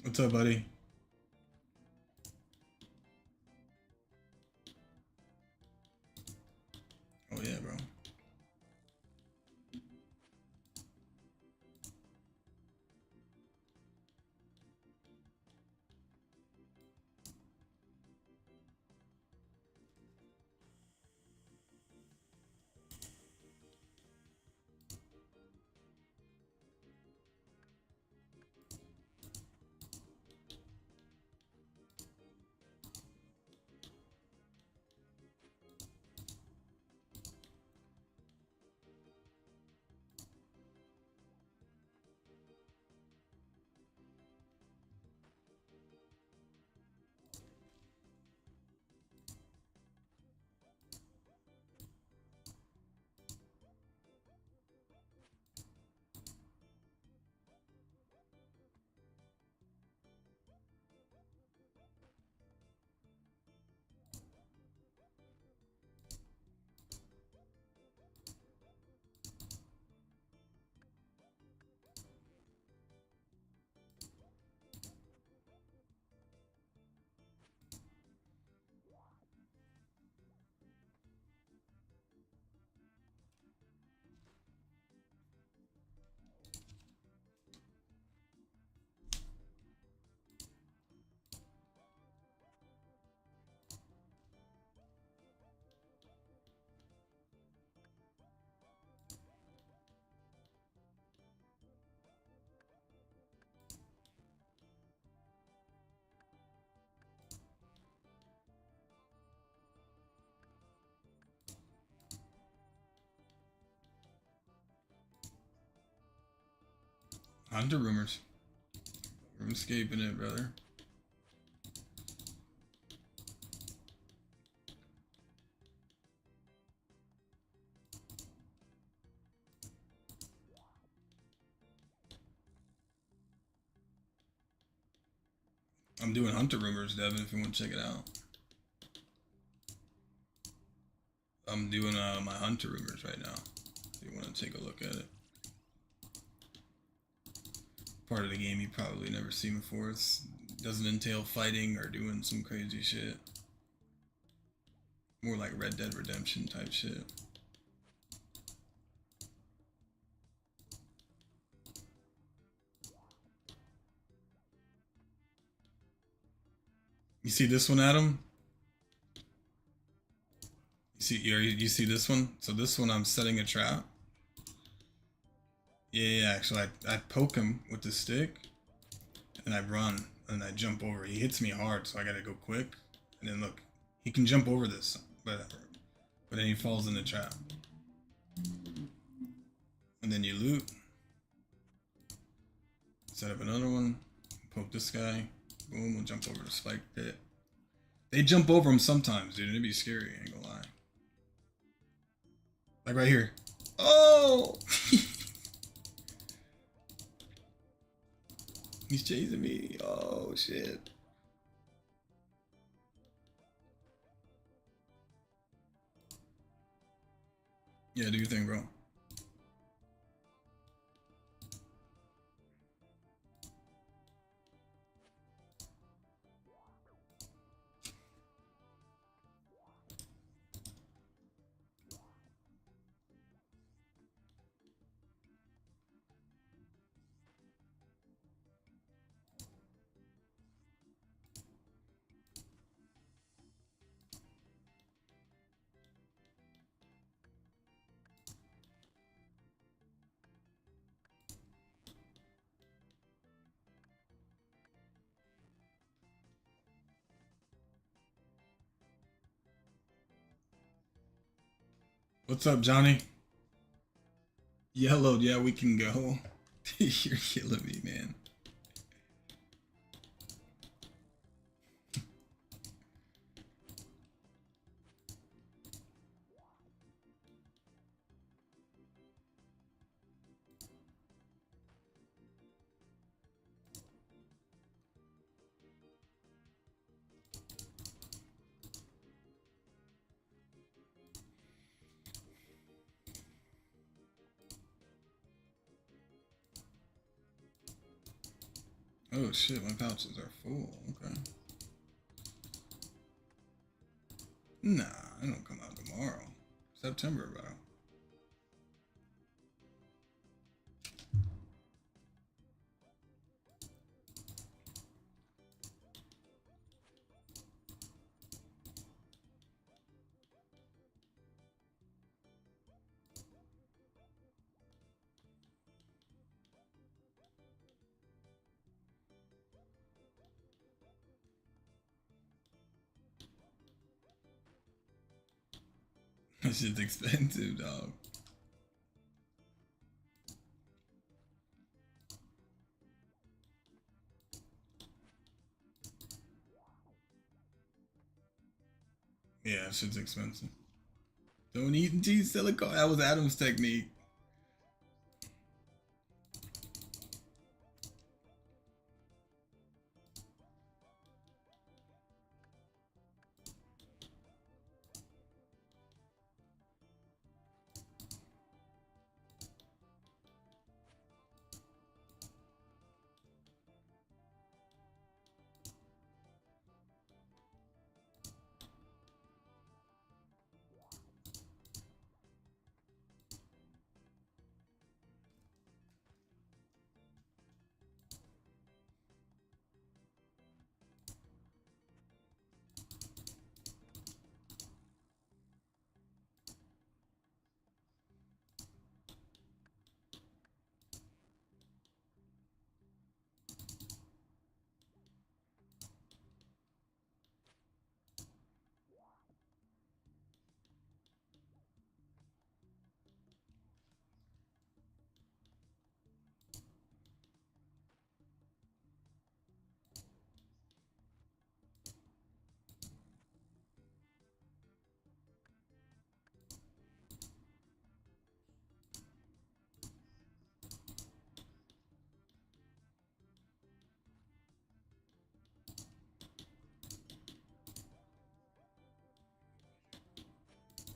What's up, buddy? Oh yeah, bro. Hunter rumors. I'm escaping it, brother. I'm doing Hunter rumors, Devin, if you want to check it out. I'm doing my Hunter rumors right now. If you want to take a look at it. Part of the game you probably never seen before. It doesn't entail fighting or doing some crazy shit. More like Red Dead Redemption type shit. You see this one, Adam? You see this one? So this one I'm setting a trap. Yeah, actually I poke him with the stick and I run and I jump over. He hits me hard, so I gotta go quick. And then look, he can jump over this, but then he falls in the trap. And then you loot. Set up another one. Poke this guy. Boom, we'll jump over the spike pit. They jump over him sometimes, dude. It'd be scary, I ain't gonna lie. Like right here. Oh! He's chasing me. Oh, shit. Yeah, do your thing, bro. What's up, Johnny? Yellowed, yeah, we can go. You're killing me, man. Oh shit, my pouches are full. Okay. Nah, I don't come out tomorrow. September, bro. This shit's expensive, dog. Yeah, shit's expensive. Don't eat and cheese silicone. That was Adam's technique.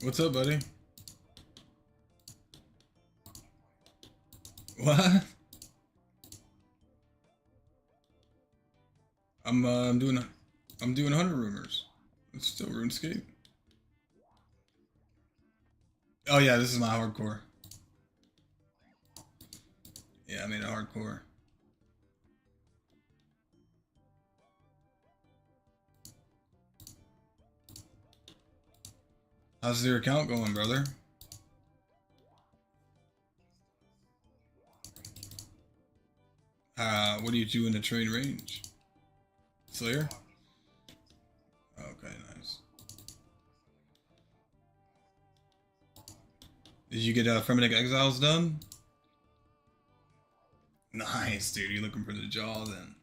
What's up, buddy? What? I'm doing 100 rumors. It's still RuneScape. Oh yeah, this is my hardcore. Yeah, I made a hardcore. How's your account going, brother? What do you do in the train range? Slayer? Okay, nice. Did you get Frenetic Exiles done? Nice, dude. You're looking for the jaw then.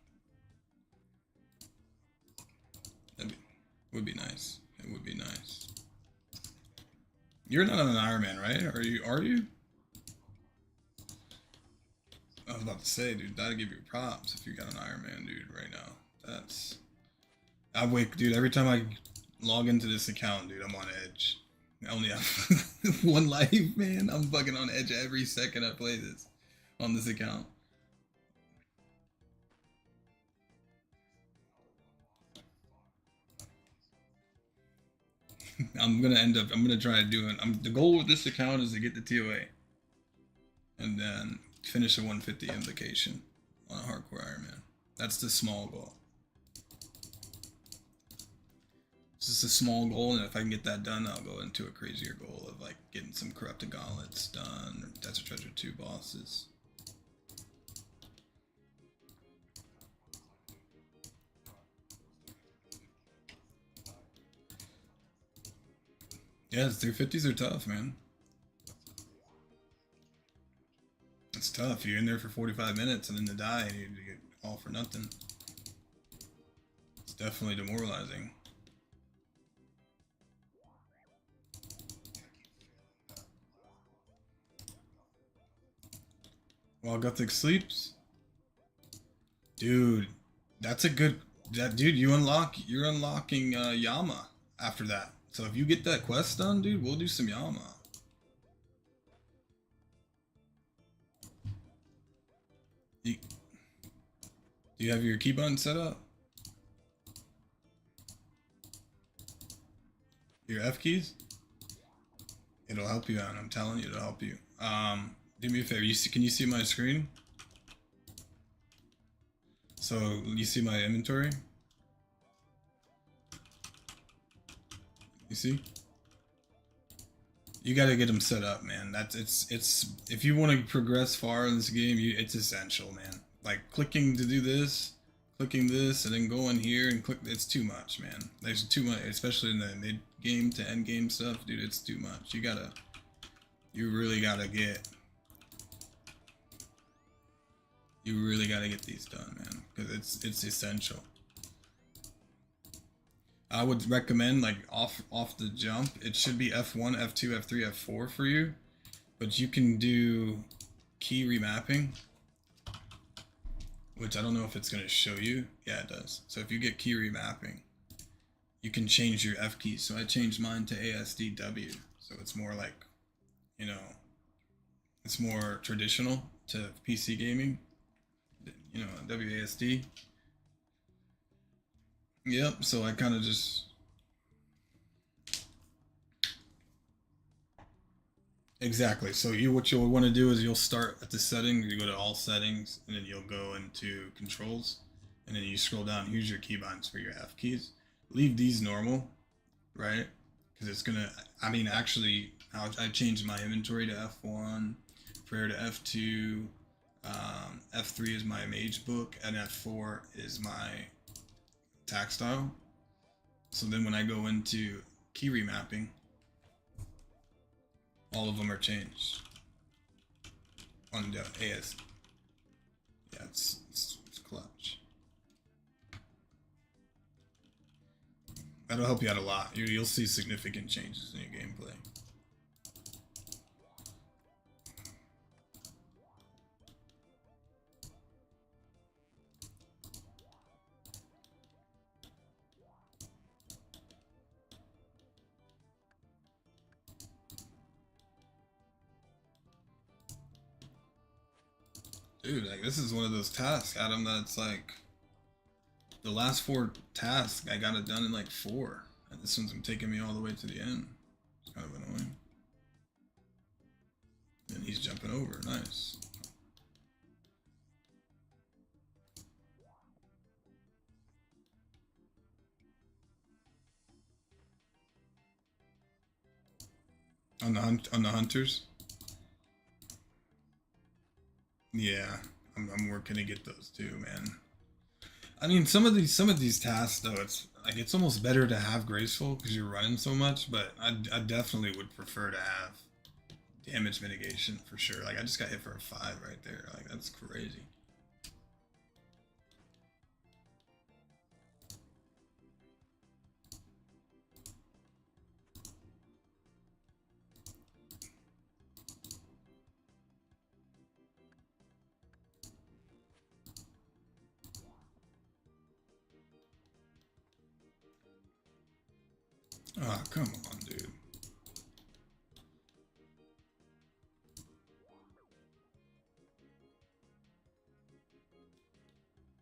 That would be nice. It would be nice. You're not on an Ironman, right? Are you? Are you? I was about to say, dude, that'd give you props if you got an Ironman, dude, right now. That's... I wake, dude, every time I log into this account, dude, I'm on edge. I only have one life, man. I'm fucking on edge every second I play this on this account. I'm gonna try doing, the goal with this account is to get the TOA. And then finish a 150 invocation on a hardcore Ironman. That's the small goal. It's just a small goal, and if I can get that done, I'll go into a crazier goal of like getting some corrupted gauntlets done, or Desert Treasure 2 bosses. Yeah, 350s are tough, man. It's tough. You're in there for 45 minutes and then to die, you get all for nothing. It's definitely demoralizing. While Gothic sleeps? Dude, that's a good... dude, you're unlocking Yama after that. So if you get that quest done, dude, we'll do some Yama. Do you have your key button set up? Your F keys? It'll help you out. I'm telling you, it'll help you. Do me a favor. Can you see my screen? So you see my inventory? You see? You gotta get them set up, man. It's if you want to progress far in this game, it's essential, man. Like clicking to do this, clicking this, and then going here and click. It's too much, man. There's too much, especially in the mid game to end game stuff, dude. It's too much. You really gotta get these done, man, because it's essential. I would recommend, like, off the jump, it should be F1, F2, F3, F4 for you, but you can do key remapping, which I don't know if it's going to show you. Yeah, it does. So if you get key remapping, you can change your F keys. So I changed mine to ASDW, so it's more like, you know, it's more traditional to PC gaming, you know, WASD. Yep, so I kind of just... Exactly. So what you'll want to do is you'll start at the settings, you go to all settings, and then you'll go into controls, and then you scroll down. Here's your keybinds for your F keys. Leave these normal, right? Because it's gonna, I mean, actually, I changed my inventory to F1, prayer to F2, F3 is my mage book, and F4 is my tactile. So then when I go into key remapping, all of them are changed on the AS. Yeah, it's clutch. That'll help you out a lot. You'll see significant changes in your gameplay. Dude, like, this is one of those tasks, Adam, that's like, the last 4 tasks, I got it done in like 4. And this one's taking me all the way to the end. It's kind of annoying. And he's jumping over, nice. On the hunters? Yeah, I'm working to get those too, man. I mean, some of these tasks though, it's like it's almost better to have graceful because you're running so much. But I definitely would prefer to have damage mitigation for sure. Like I just got hit for a 5 right there. Like that's crazy. Oh, come on, dude.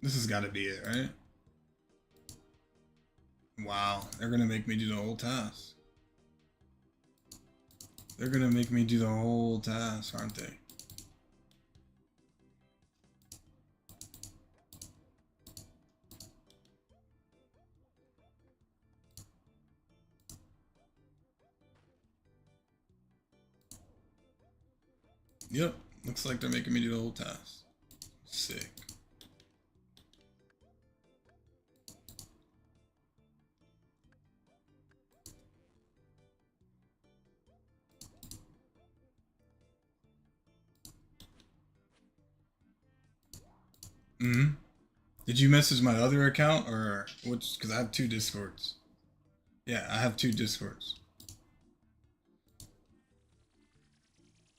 This has got to be it, right? Wow, they're gonna make me do the whole task. They're gonna make me do the whole task, aren't they? Yep, looks like they're making me do the whole task. Sick. Did you message my other account or which? Because I have 2 Discords. Yeah, I have 2 Discords.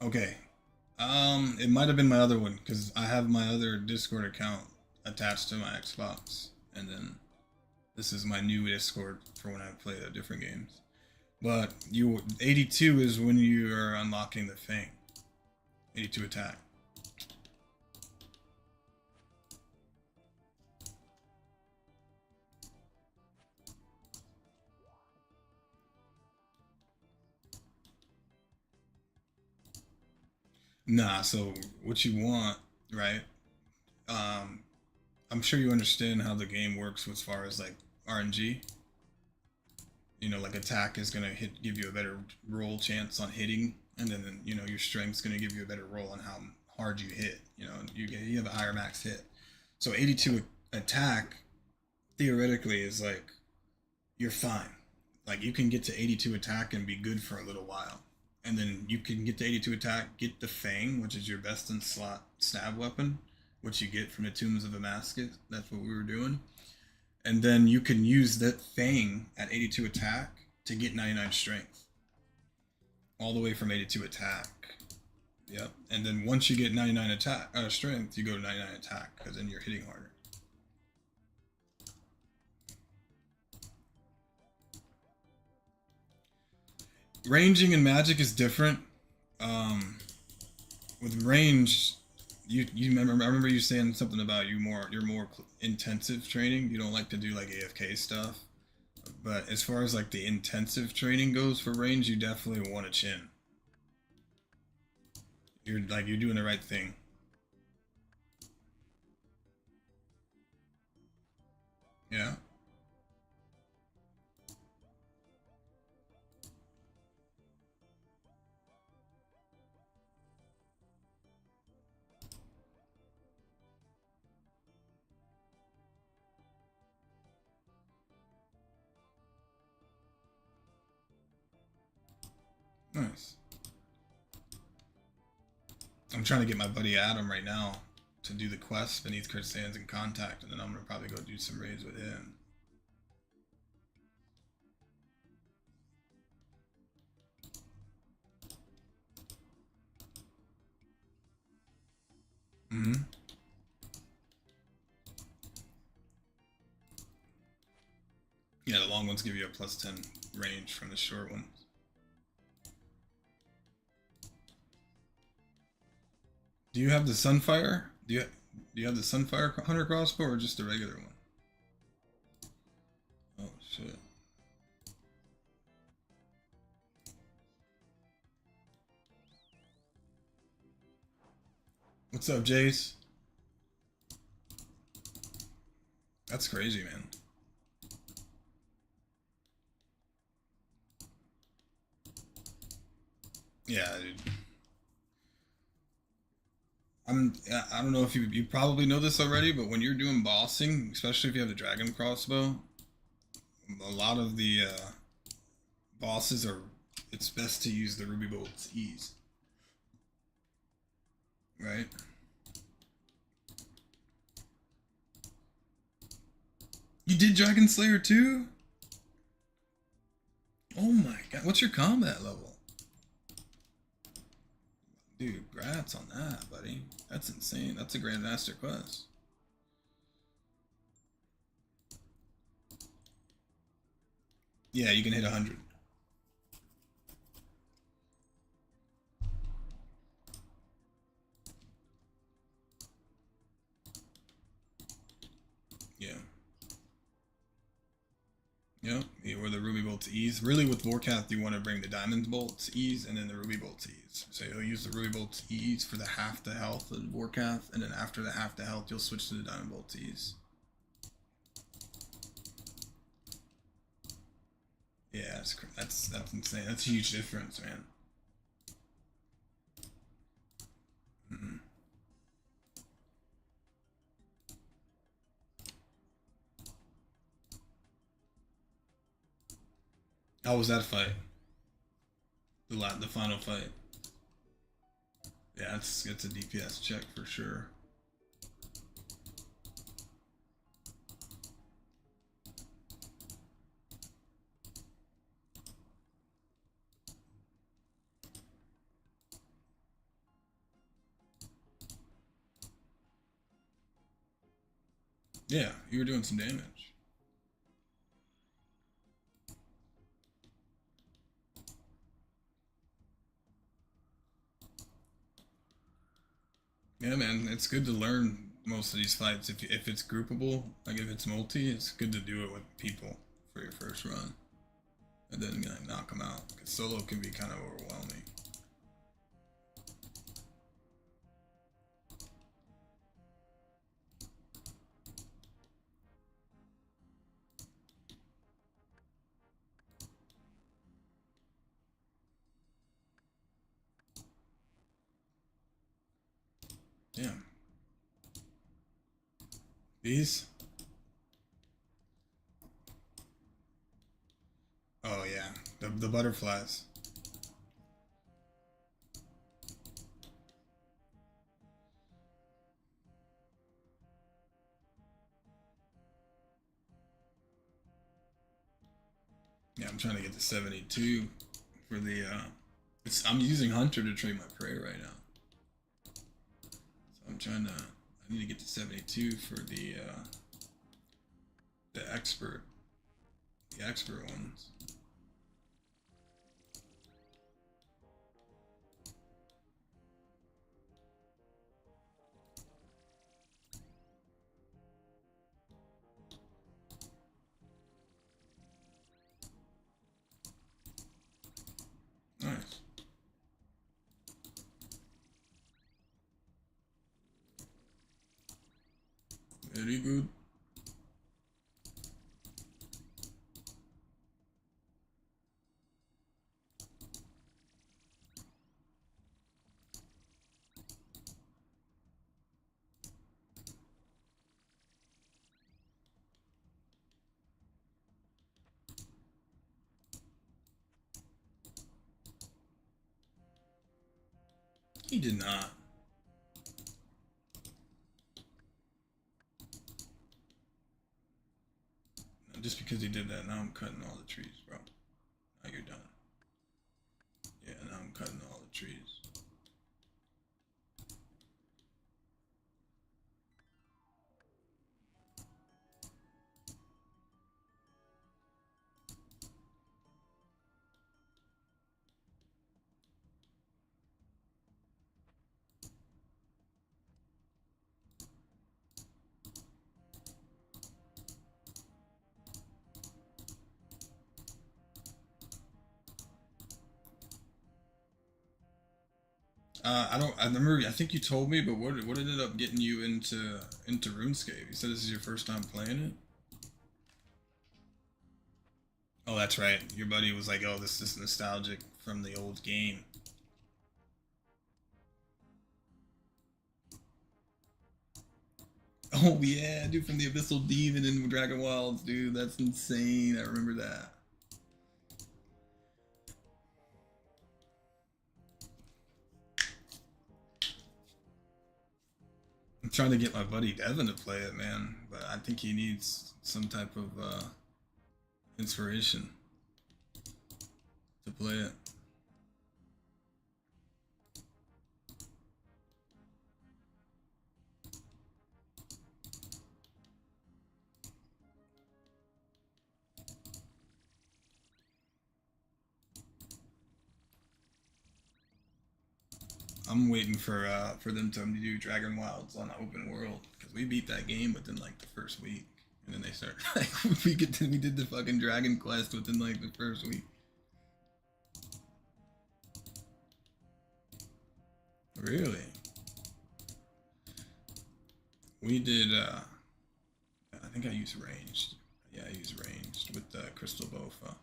Okay. It might have been my other one because I have my other Discord account attached to my Xbox, and then this is my new Discord for when I play the different games. But 82 is when you are unlocking the thing. 82 attack. Nah, so what you want, right? Um, I'm sure you understand how the game works as far as like RNG. You know, like attack is gonna give you a better roll chance on hitting, and then you know your strength's gonna give you a better roll on how hard you hit. You know, you have a higher max hit. So 82 attack theoretically is like you're fine. Like you can get to 82 attack and be good for a little while, and then you can get to 82 attack, get the Fang, which is your best in slot stab weapon, which you get from the Tombs of Damascus. That's what we were doing, and then you can use that Fang at 82 attack to get 99 strength, all the way from 82 attack. Yep, and then once you get 99 attack strength, you go to 99 attack because then you're hitting harder. Ranging in Magic is different. Um, with range, you remember, I remember you saying something about you're more intensive training. You don't like to do like AFK stuff. But as far as like the intensive training goes for range, you definitely want a chin. You're doing the right thing. Yeah. Nice. I'm trying to get my buddy Adam right now to do the quest beneath Chris Sands in contact, and then I'm gonna probably go do some raids with him. Mm-hmm. Yeah, the long ones give you a +10 range from the short ones. Do you have the Sunfire? Do you have the Sunfire Hunter crossbow or just the regular one? Oh shit. What's up, Jace? That's crazy, man. Yeah, dude. I don't know if you probably know this already, but when you're doing bossing, especially if you have the dragon crossbow, a lot of the bosses are. It's best to use the ruby bolt's ease, right? You did Dragon Slayer too? Oh my god, what's your combat level? Dude, grats on that, buddy. That's insane. That's a Grandmaster quest. Yeah, you can hit 100. Yeah. Yep, or the Ruby Bolt's ease. Really, with Vorkath, you want to bring the Diamond Bolt's ease and then the Ruby Bolt's ease. So you'll use the Ruby Bolt's ease for the half the health of Vorkath, and then after the half the health, you'll switch to the Diamond Bolt's ease. Yeah, that's insane. That's a huge difference, man. Mm-hmm. How was that fight? The final fight. Yeah, it's a DPS check for sure. Yeah, you were doing some damage. Yeah, man, it's good to learn most of these fights. If it's groupable, like if it's multi, it's good to do it with people for your first run, and then like knock them out. Because solo can be kind of overwhelming. Damn. These? Oh yeah, the butterflies. Yeah, I'm trying to get to 72 for the. I'm using Hunter to trade my prey right now, so I'm trying to. I need to get to 72 for the expert, the expert ones. Nice. Very good. He did not. Just because he did that, now I'm cutting all the trees, bro. Now you're done. Yeah, now I'm cutting all the trees. I don't. I remember. I think you told me, but what ended up getting you into RuneScape? You said this is your first time playing it. Oh, that's right. Your buddy was like, "Oh, this is nostalgic from the old game." Oh yeah, dude, from the Abyssal Demon in Dragon Wilds, dude. That's insane. I remember that. I'm trying to get my buddy Devin to play it, man, but I think he needs some type of inspiration to play it. I'm waiting for them to do Dragon Wilds on open world because we beat that game within like the first week, and then they start like we did the fucking Dragon Quest within like the first week. Really? We did. I think I used ranged. Yeah, I used ranged with the Crystal Bofa,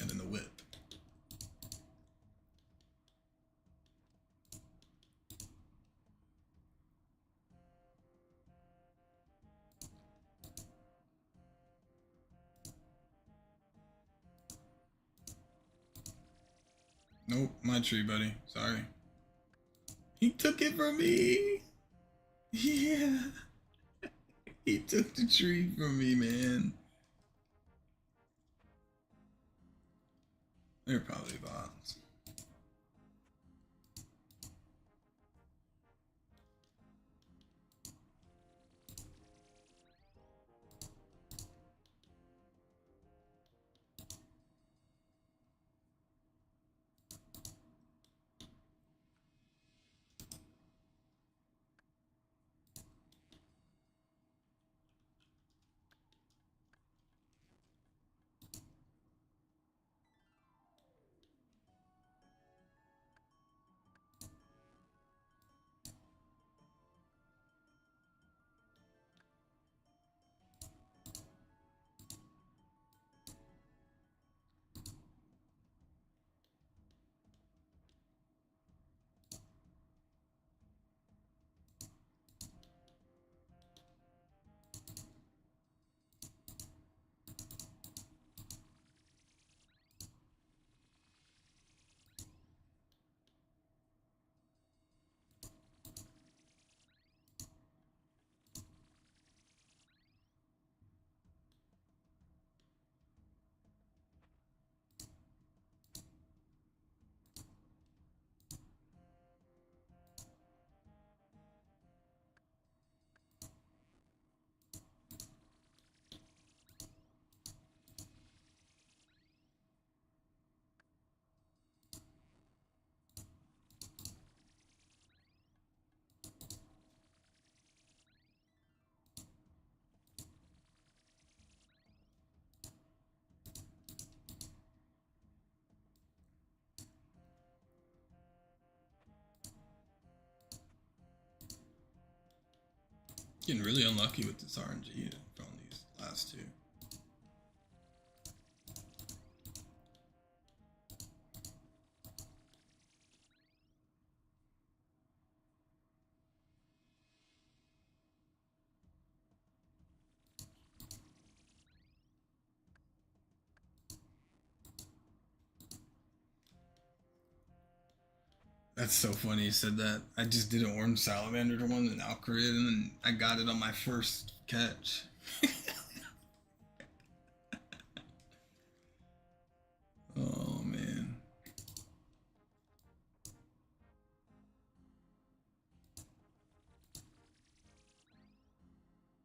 and then the whip. Nope, my tree, buddy. Sorry. He took it from me. Yeah, he took the tree from me, man. They're probably bots. Getting really unlucky with this RNG from these last two. That's so funny you said that. I just did an orange salamander one in Alcarid, and then I got it on my first catch. Oh man.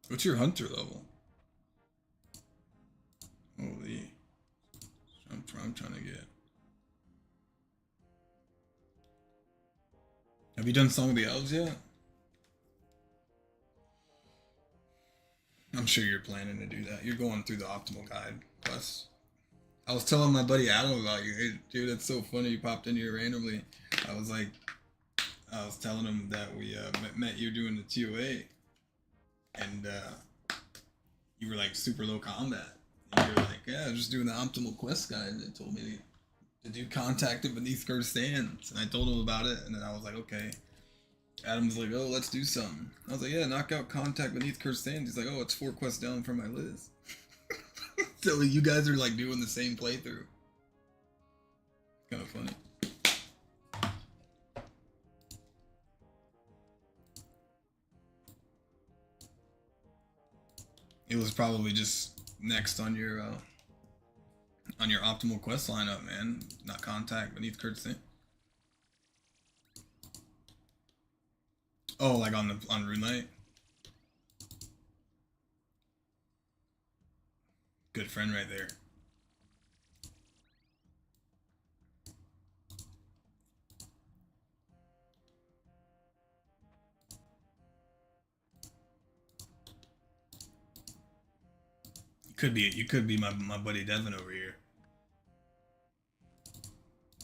What's your hunter level? Holy. I'm trying to get. Have you done Song of the Elves yet? I'm sure you're planning to do that. You're going through the optimal guide quest. I was telling my buddy Adam about you. Hey, dude, that's so funny. You popped in here randomly. I was like, I was telling him that we met you doing the TOA, and you were like super low combat. And you were like, yeah, I was just doing the optimal quest guide. And they told me to do contact it beneath cursed sands, and I told him about it, and then I was like, okay. Adam's like, oh, let's do something. I was like, yeah, knock out contact beneath cursed sands. He's like, oh, it's 4 quests down from my list. So you guys are like doing the same playthrough. Kind of funny. It was probably just next on your optimal quest lineup, man. Not contact beneath cursed sands. Oh, like on Rune Knight? Good friend right there. You could be my buddy Devin over here.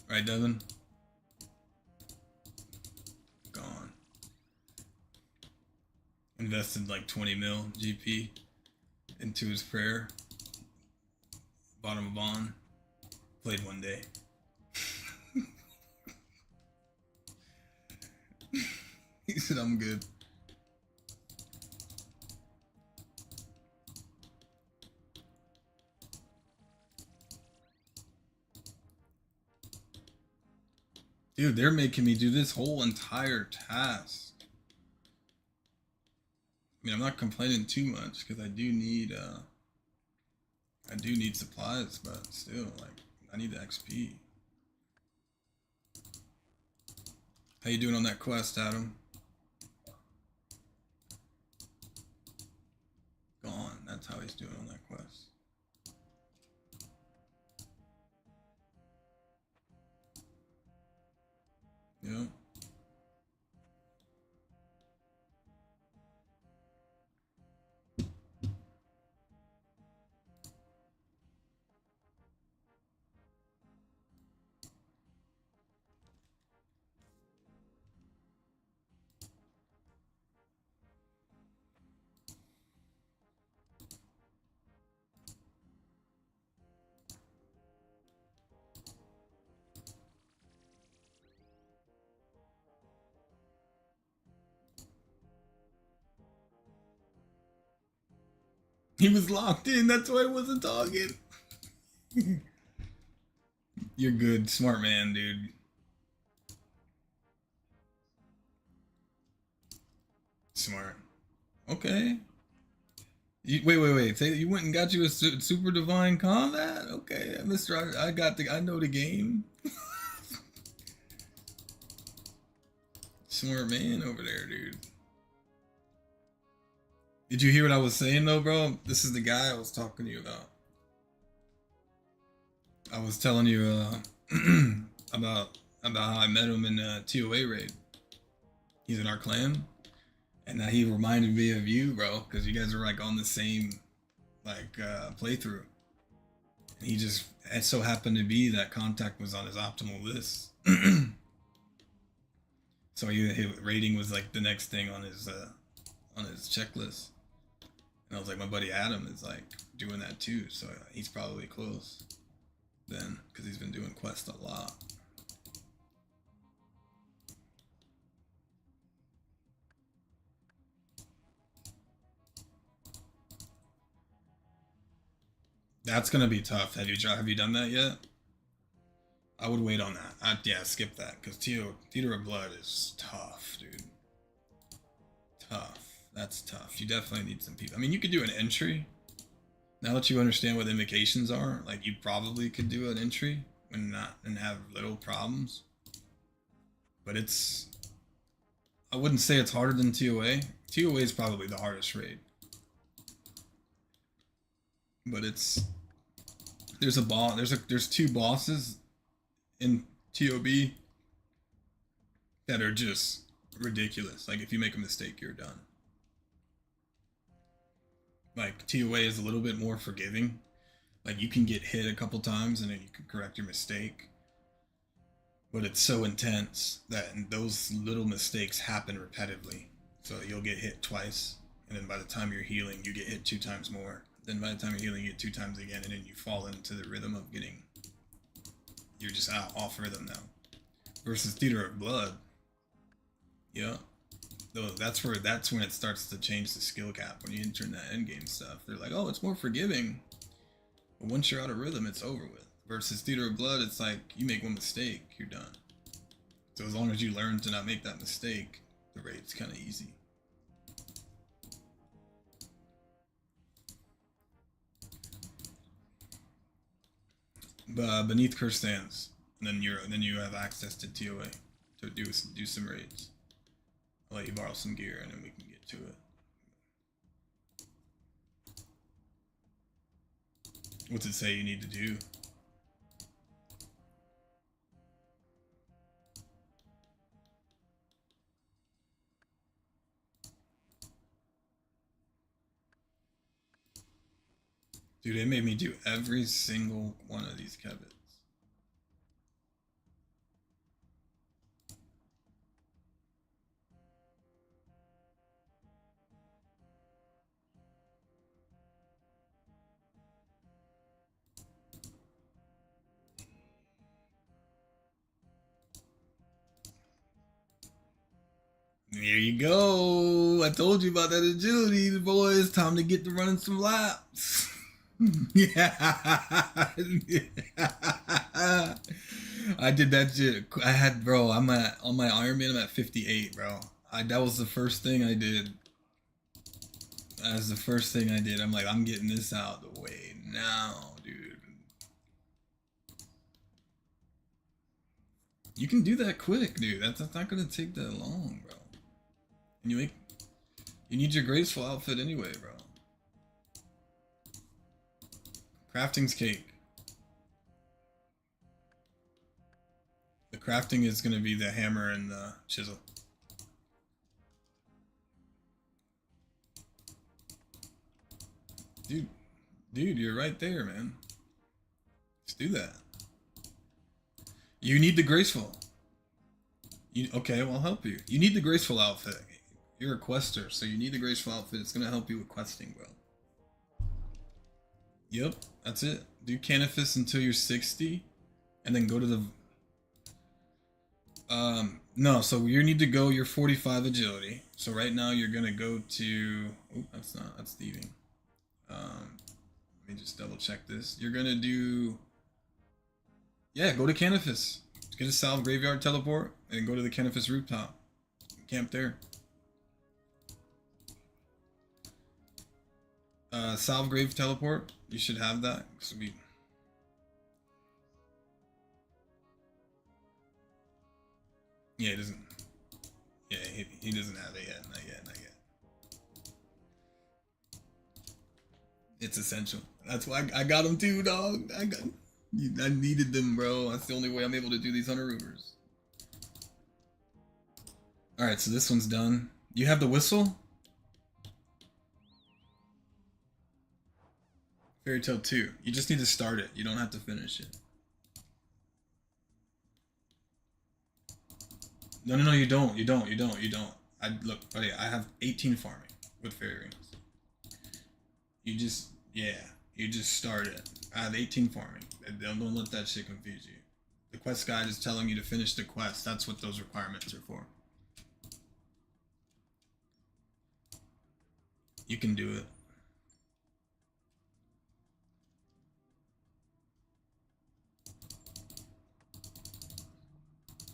Right, Devin? Gone. Invested like 20 mil GP into his prayer. Bought him a bond. Played one day. He said, I'm good. Dude, they're making me do this whole entire task. I mean, I'm not complaining too much because I do need supplies, but still, like, I need the XP. How you doing on that quest, Adam? Gone. That's how he's doing on that quest. Yeah. He was locked in. That's why I wasn't talking. You're good. Smart man, dude. Smart. Okay. Wait. Say you went and got you a super divine combat? Okay, Mr. I know the game. Smart man over there, dude. Did you hear what I was saying though, bro? This is the guy I was talking to you about. I was telling you about how I met him in a TOA raid. He's in our clan, and he reminded me of you, bro, because you guys are like on the same like playthrough. And he just it so happened to be that contact was on his optimal list. So his rating was like the next thing on his on his checklist. And I was like, my buddy Adam is like doing that too, so he's probably close then, because he's been doing Quest a lot. That's gonna be tough. Have you done that yet? I would wait on that. Yeah, skip that because Theater of Blood is tough, dude. Tough. That's tough. You definitely need some people. I mean, you could do an entry. Now that you understand what invocations are, like you probably could do an entry and have little problems. But it's, I wouldn't say it's harder than TOA. TOA is probably the hardest raid. But there's two bosses in TOB that are just ridiculous. Like if you make a mistake, you're done. Like TOA is a little bit more forgiving. Like you can get hit a couple times and then you can correct your mistake. But it's so intense that those little mistakes happen repetitively. So you'll get hit twice, and then by the time you're healing, you get hit 2 times more. Then by the time you're healing, you get 2 times again, and then you fall into the rhythm of getting, you're just off rhythm now. Versus Theater of Blood, yeah, though that's when it starts to change the skill cap. When you enter in that end game stuff, they're like, oh, it's more forgiving, but once you're out of rhythm, it's over with. Versus Theater of Blood, it's like you make one mistake, you're done. So as long as you learn to not make that mistake, the raid's kind of easy. But beneath Curse Stands, and then you have access to TOA to do some raids. I'll let you borrow some gear, and then we can get to it. What's it say you need to do? Dude, they made me do every single one of these kebits. There you go. I told you about that agility, boys. Time to get to running some laps. Yeah. I did that shit. I had, bro, I'm at, on my Ironman, I'm at 58, bro. That was the first thing I did. That was the first thing I did. I'm like, I'm getting this out of the way now, dude. You can do that quick, dude. That's not gonna take that long, bro. And you need your graceful outfit anyway, bro. Crafting's cake. The crafting is gonna be the hammer and the chisel. Dude, you're right there, man. Let's do that. You need the graceful. Okay, well, I'll help you. You need the graceful outfit. You're a quester, so you need the graceful outfit. It's gonna help you with questing, bro. Yep, that's it. Do Canifis until you're 60, and then go to the... No, so you need to go, you're 45 agility. So right now you're gonna go to... Oh, that's thieving. Let me just double check this. You're gonna do... Yeah, go to Canifis. Get a Salve Graveyard teleport, and go to the Canifis rooftop. Camp there. Salve Grave teleport. You should have that. Yeah, he doesn't. Yeah, he doesn't have it yet. Not yet. It's essential. That's why I got them too, dog. I needed them, bro. That's the only way I'm able to do these 100 Roovers. Alright, so this one's done. You have the whistle? Fairy Tale 2. You just need to start it. You don't have to finish it. No, you don't. Look, buddy, I have 18 farming. with fairy rings. You just, yeah, you just start it. I have 18 farming. Don't let that shit confuse you. The quest guide is telling you to finish the quest. That's what those requirements are for. You can do it.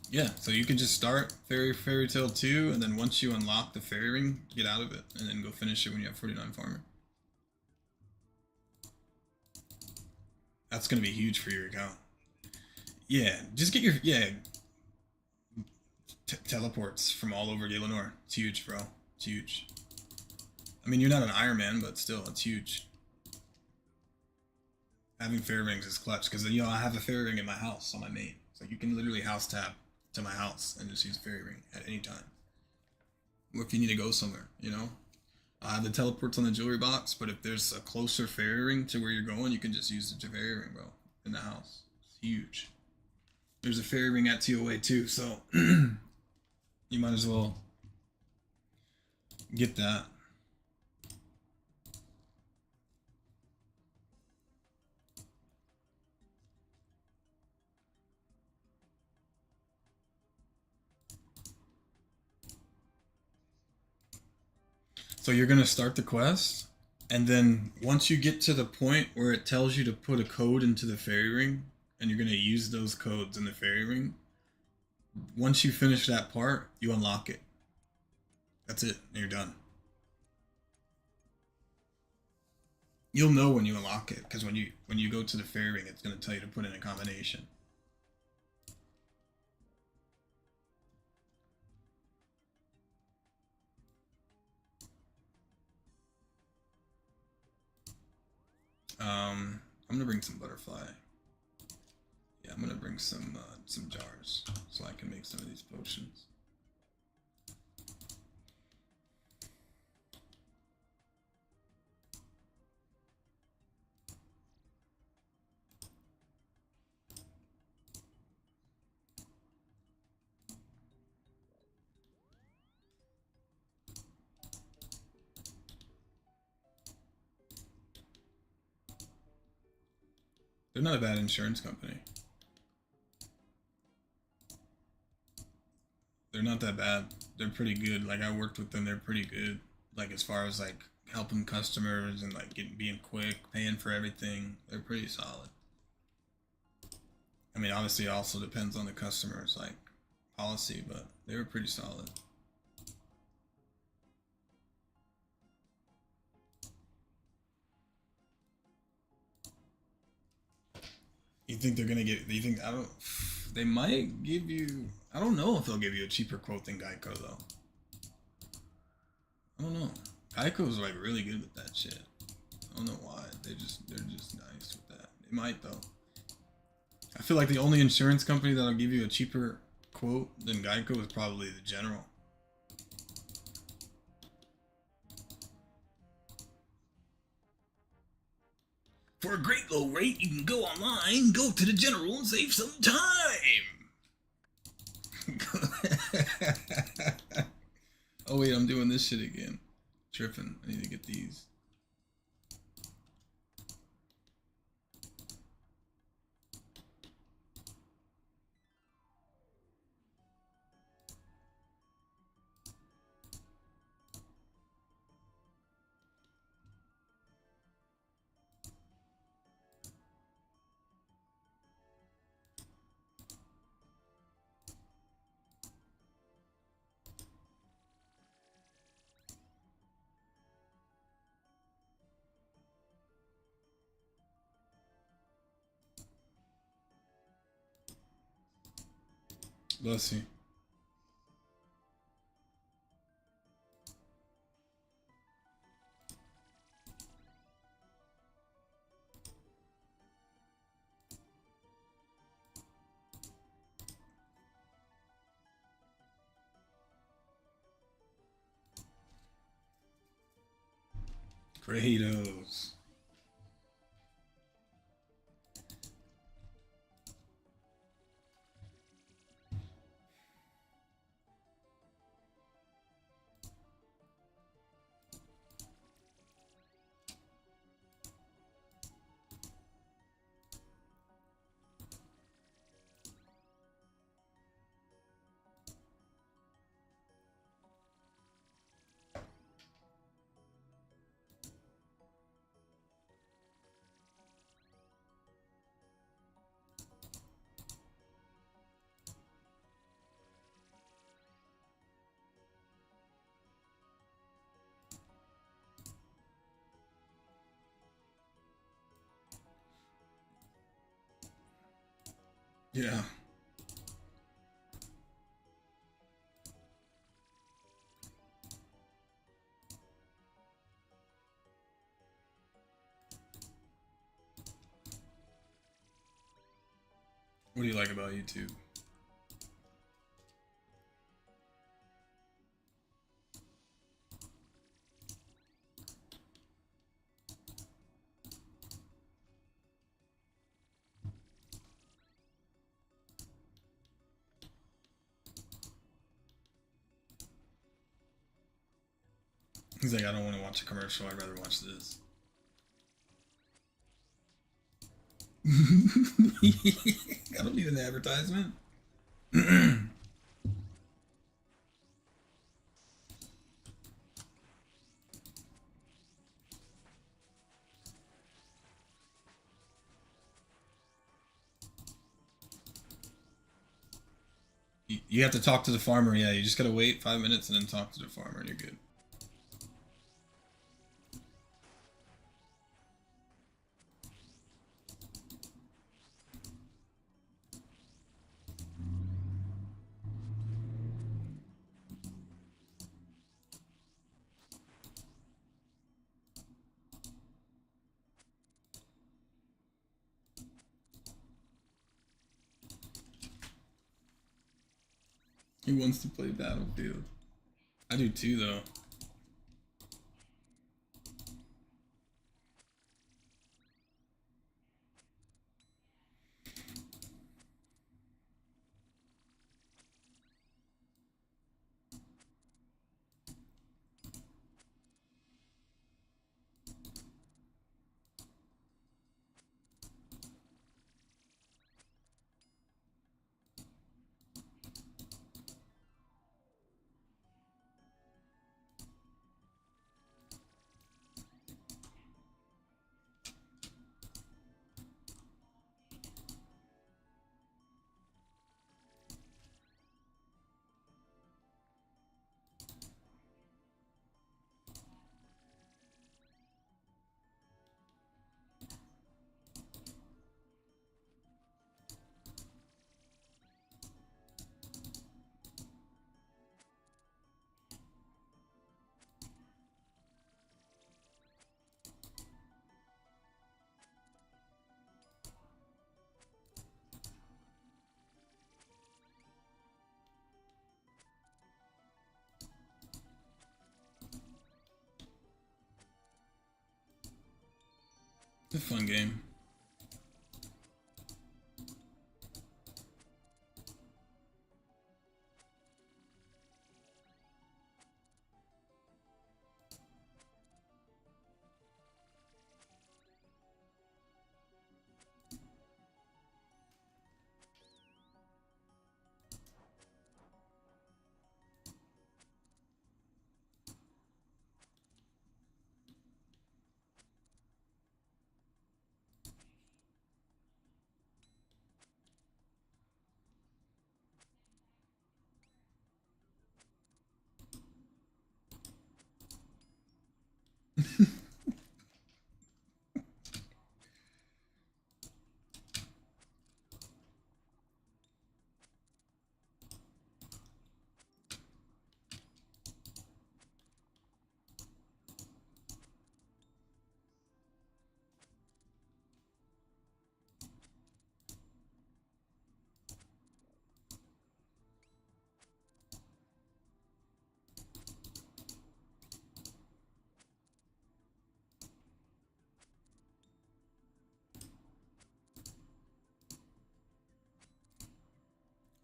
Yeah, so you can just start Fairy Tale 2, and then once you unlock the fairy ring, get out of it, and then go finish it when you have 49 farmer. That's gonna be huge for your account. Yeah, just get your teleports from all over Gielinor. It's huge, bro. It's huge. I mean, you're not an Ironman, but still, it's huge. Having fairy rings is clutch because I have a fairy ring in my house on my main, so you can literally house tap to my house and just use a fairy ring at any time. Or if you need to go somewhere, I have the teleports on the jewelry box, but if there's a closer fairy ring to where you're going, you can just use the fairy ring, bro, in the house. It's huge. There's a fairy ring at TOA too, so you might as well get that. So you're gonna start the quest, and then once you get to the point where it tells you to put a code into the fairy ring, and you're gonna use those codes in the fairy ring, once you finish that part, you unlock it. That's it, and you're done. You'll know when you unlock it, because when you go to the fairy ring, it's gonna tell you to put in a combination. I'm gonna bring some butterfly. Yeah, I'm gonna bring some jars so I can make some of these potions. They're not a bad insurance company. They're not that bad. They're pretty good. Like, I worked with them. They're pretty good. Like, as far as like helping customers and like being quick, paying for everything, they're pretty solid. I mean, obviously, it also depends on the customer's like policy, but they were pretty solid. You think they're gonna get? You think I don't? They might give you. I don't know if they'll give you a cheaper quote than Geico though. I don't know. Geico's like really good with that shit. I don't know why. They're just nice with that. They might though. I feel like the only insurance company that'll give you a cheaper quote than Geico is probably the General. For a great low rate, you can go online, go to the General, and save some time. Oh wait, I'm doing this shit again. Tripping. I need to get these. Bless you. Kratos. Yeah. What do you like about YouTube? He's like, I don't want to watch a commercial. I'd rather watch this. I don't need an advertisement. You have to talk to the farmer. Yeah, you just gotta wait 5 minutes and then talk to the farmer, and you're good. He wants to play Battlefield. I do too, though. It's a fun game.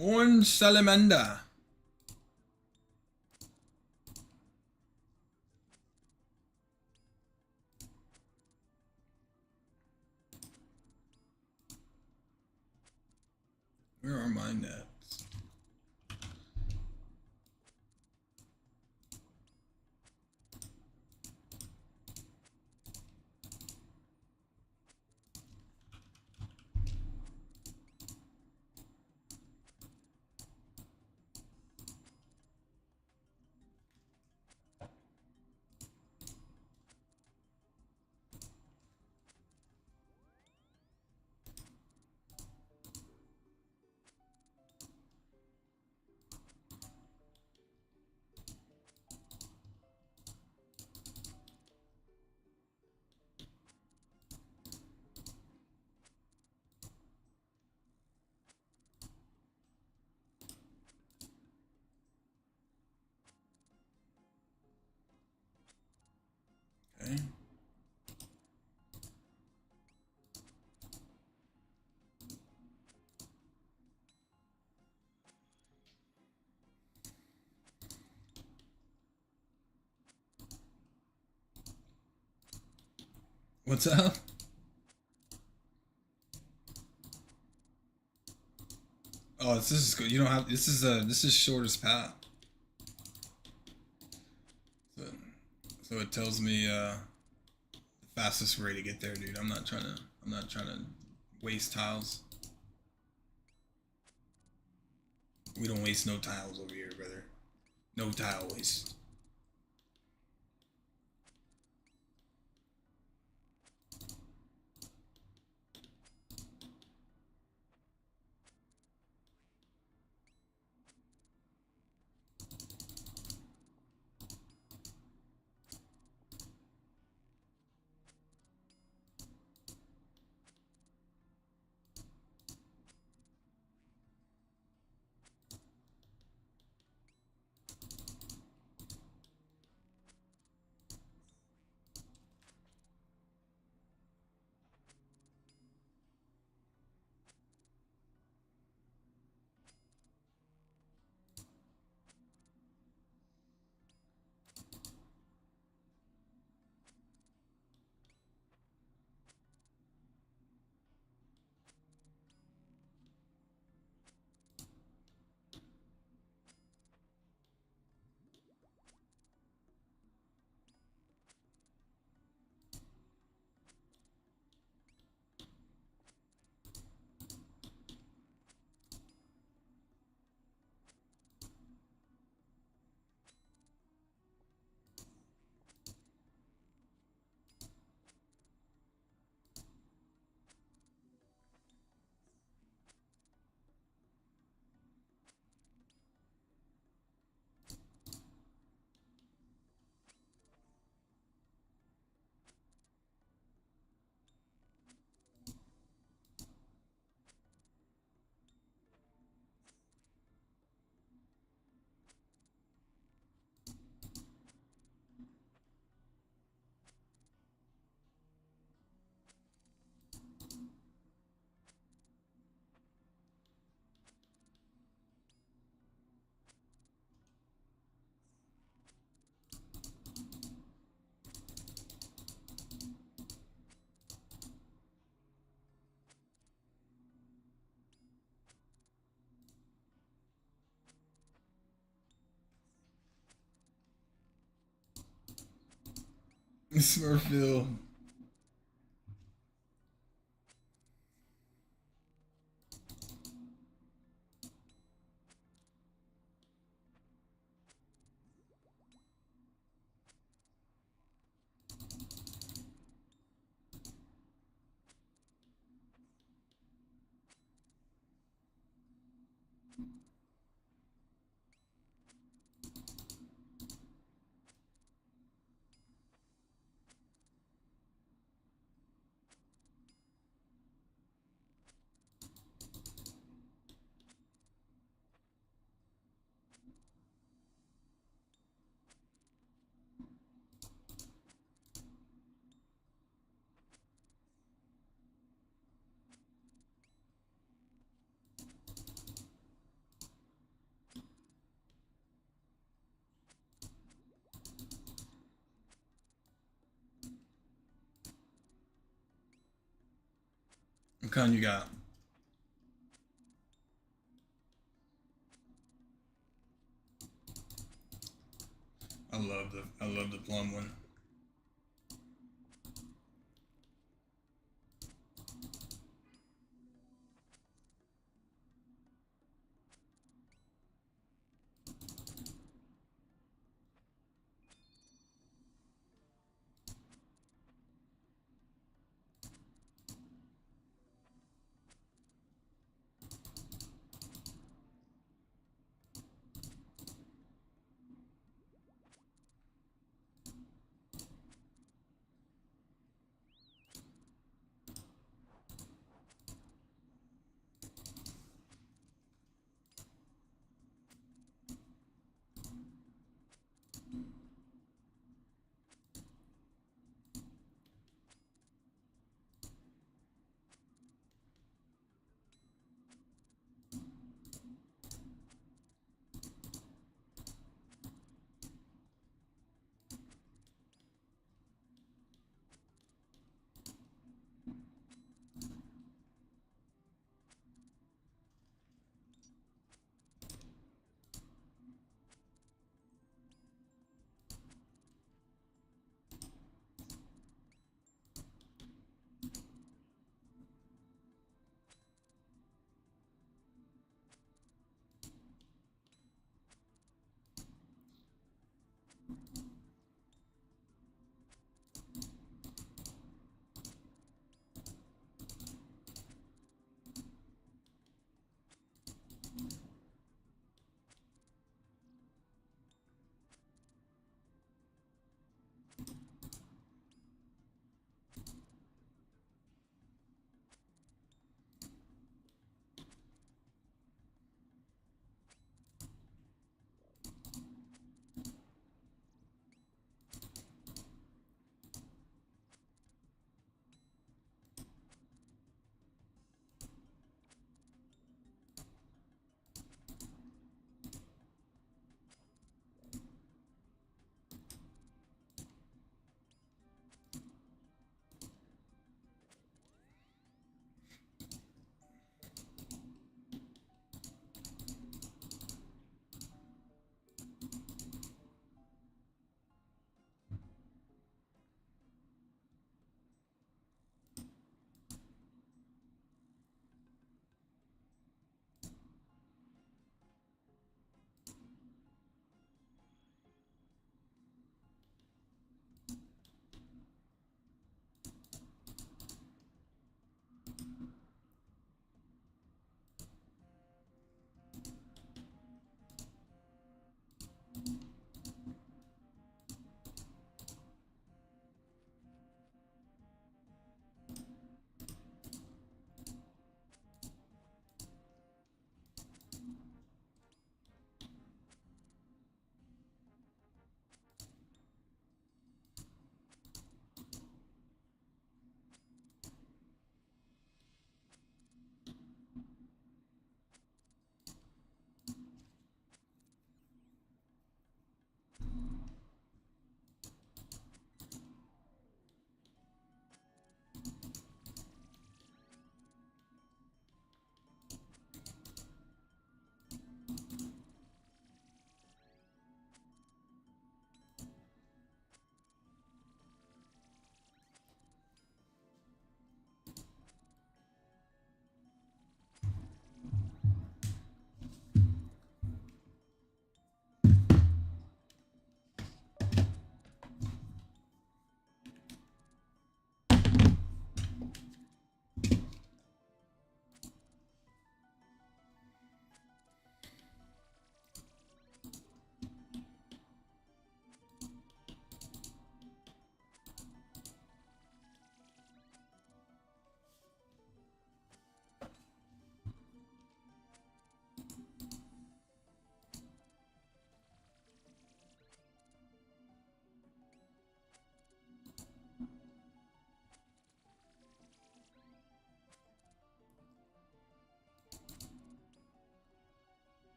Orange salamander. Where are my nets? Okay. What's up? Oh, this is good. You don't have. This is shortest path. So, so it tells me the fastest way to get there, dude. I'm not trying to. I'm not trying to waste tiles. We don't waste no tiles over here, brother. No tile waste. Smurfville. What kind you got? I love the plum one.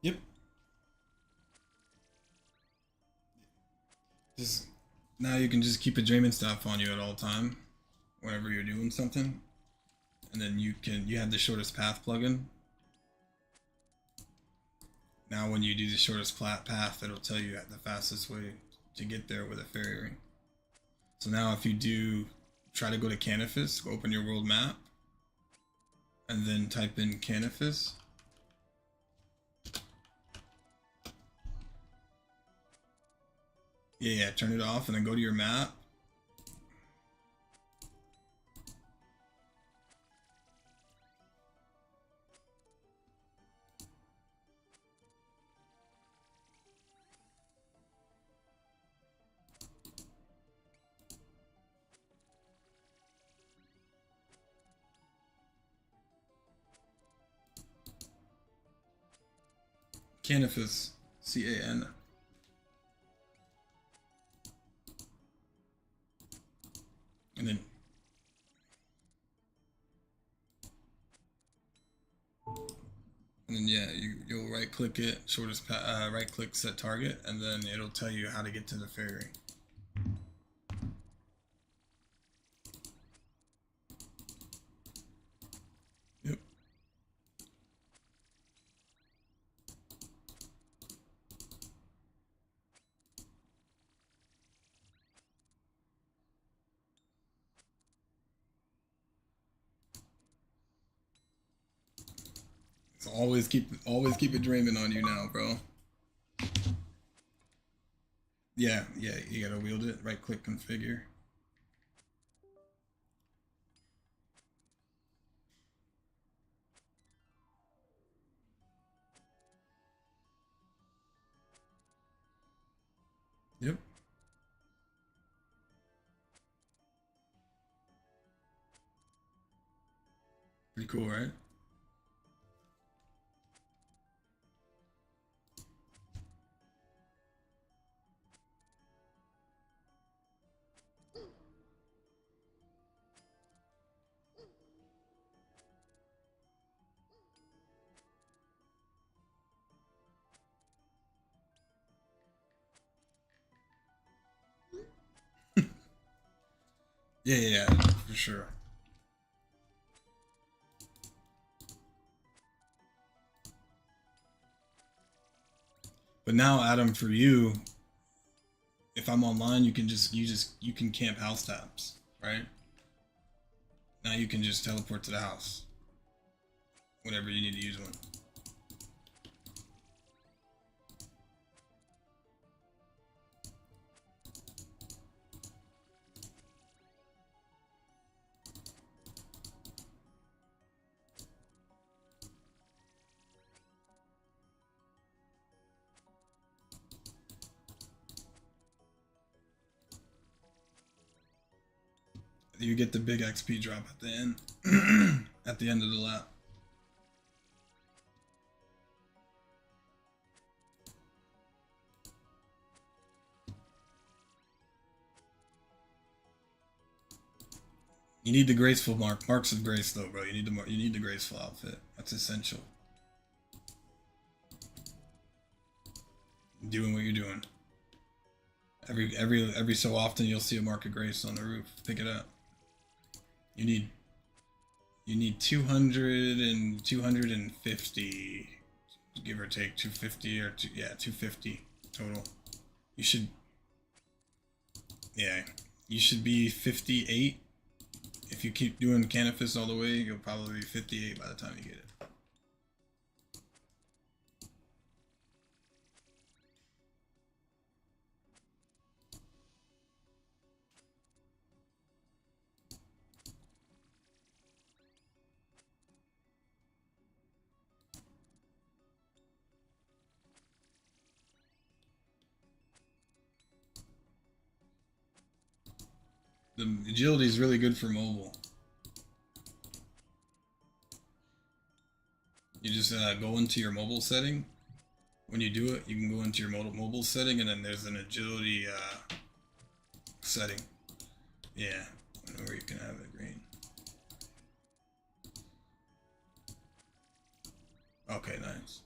Yep. Just now you can just keep a dreaming staff on you at all time, whenever you're doing something, and then you have the shortest path plugin. Now when you do the shortest path, it'll tell you the fastest way to get there with a fairy ring. So now if you do try to go to Canifis, open your world map, and then type in Canifis. Yeah, turn it off and then go to your map. Canifis, C-A-N. And then yeah, you'll right click it, right click set target, and then it'll tell you how to get to the fairy. Yep. So always keep it dreaming on you now, bro. Yeah, you gotta wield it. Right click configure. Yep. Pretty cool, right? Yeah, for sure. But now, Adam, for you, if I'm online, you can camp house taps, right? Now you can just teleport to the house whenever you need to use one. You get the big XP drop at the end, at the end of the lap. You need the graceful marks of grace though, bro. You need the graceful outfit. That's essential. Doing what you're doing. Every so often you'll see a mark of grace on the roof. Pick it up. You need 200 and 250, give or take 250 or 250 total. You should you should be 58. If you keep doing Canifis all the way, you'll probably be 58 by the time you get it. The agility is really good for mobile. You just go into your mobile setting. When you do it, you can go into your mobile setting, and then there's an agility setting. Yeah, where you can have it green. Okay, nice.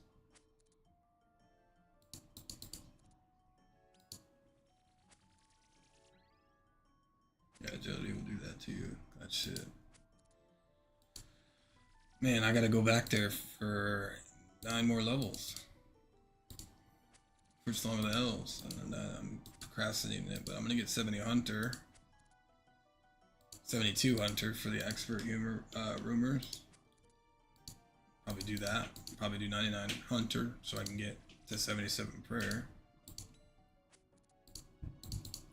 Yeah, agility will do that to you. That shit. Man, I gotta go back there for 9 more levels. For Song of the Elves. And I'm procrastinating it, but I'm gonna get 70 Hunter. 72 Hunter for the expert rumors. Probably do that. Probably do 99 Hunter so I can get to 77 Prayer.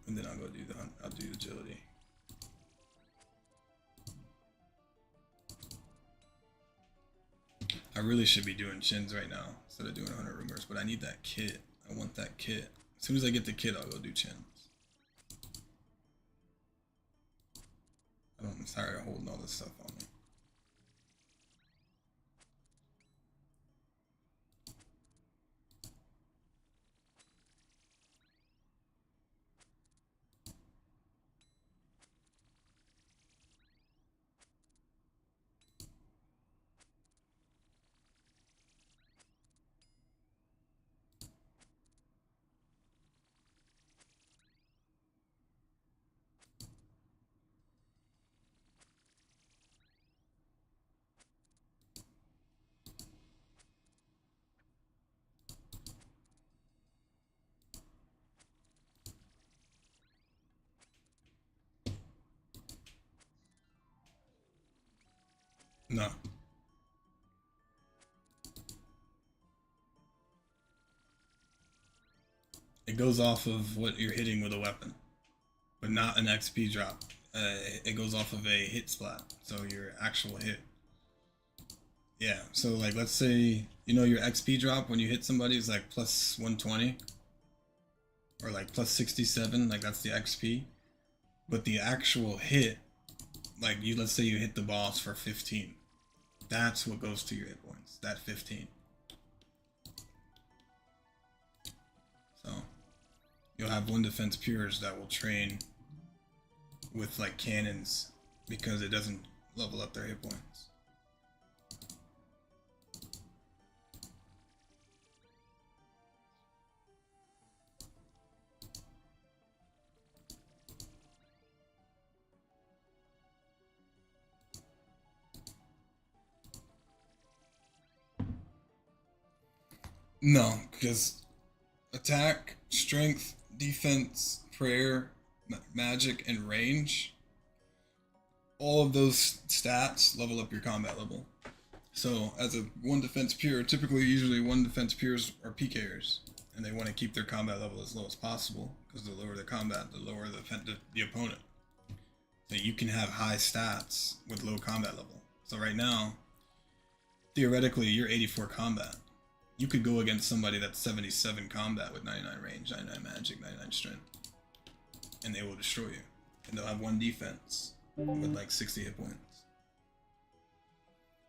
And then I'll go do I'll do agility. I really should be doing chins right now instead of doing 100 rumors, but I need that kit. I want that kit. As soon as I get the kit, I'll go do chins. I'm tired of holding all this stuff on me. No. It goes off of what you're hitting with a weapon, but not an XP drop. It goes off of a hit splat, so your actual hit. Yeah, so like let's say, you know, your XP drop when you hit somebody is like plus 120 or like plus 67, like that's the XP. But the actual hit, like let's say you hit the boss for 15. That's what goes to your hit points, that 15. So you'll have one defense pures that will train with like cannons because it doesn't level up their hit points. No, because attack, strength, defense, prayer, magic, and range, all of those stats level up your combat level. So as a one defense pure, typically usually one defense pures are PKers, and they want to keep their combat level as low as possible because the lower the combat, the lower the opponent. So you can have high stats with low combat level. So right now, theoretically, you're 84 combat. You could go against somebody that's 77 combat with 99 range, 99 magic, 99 strength, and they will destroy you. And they'll have one defense with like 60 hit points.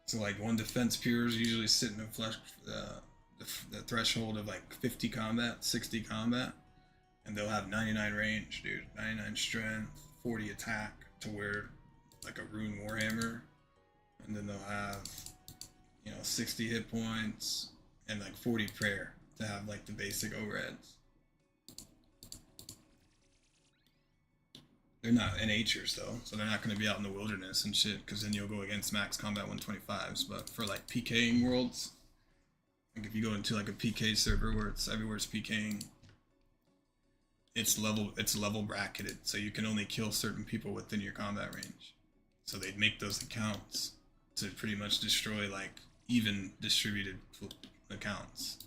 So like one defense pures usually sit in the threshold of like 50 combat, 60 combat, and they'll have 99 range, dude, 99 strength, 40 attack to wear like a rune warhammer, and then they'll have, you know, 60 hit points and like 40 prayer to have like the basic overheads. They're not NHers though, so they're not going to be out in the wilderness and shit, because then you'll go against max combat 125s. But for like PKing worlds, like if you go into like a PK server where it's everywhere's PKing, it's level bracketed, so you can only kill certain people within your combat range. So they'd make those accounts to pretty much destroy like even distributed accounts.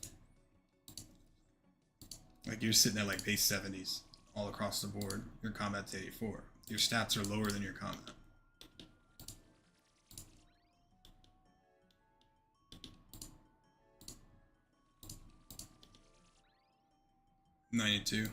Like you're sitting at like base 70s all across the board. Your combat's 84. Your stats are lower than your combat. $92.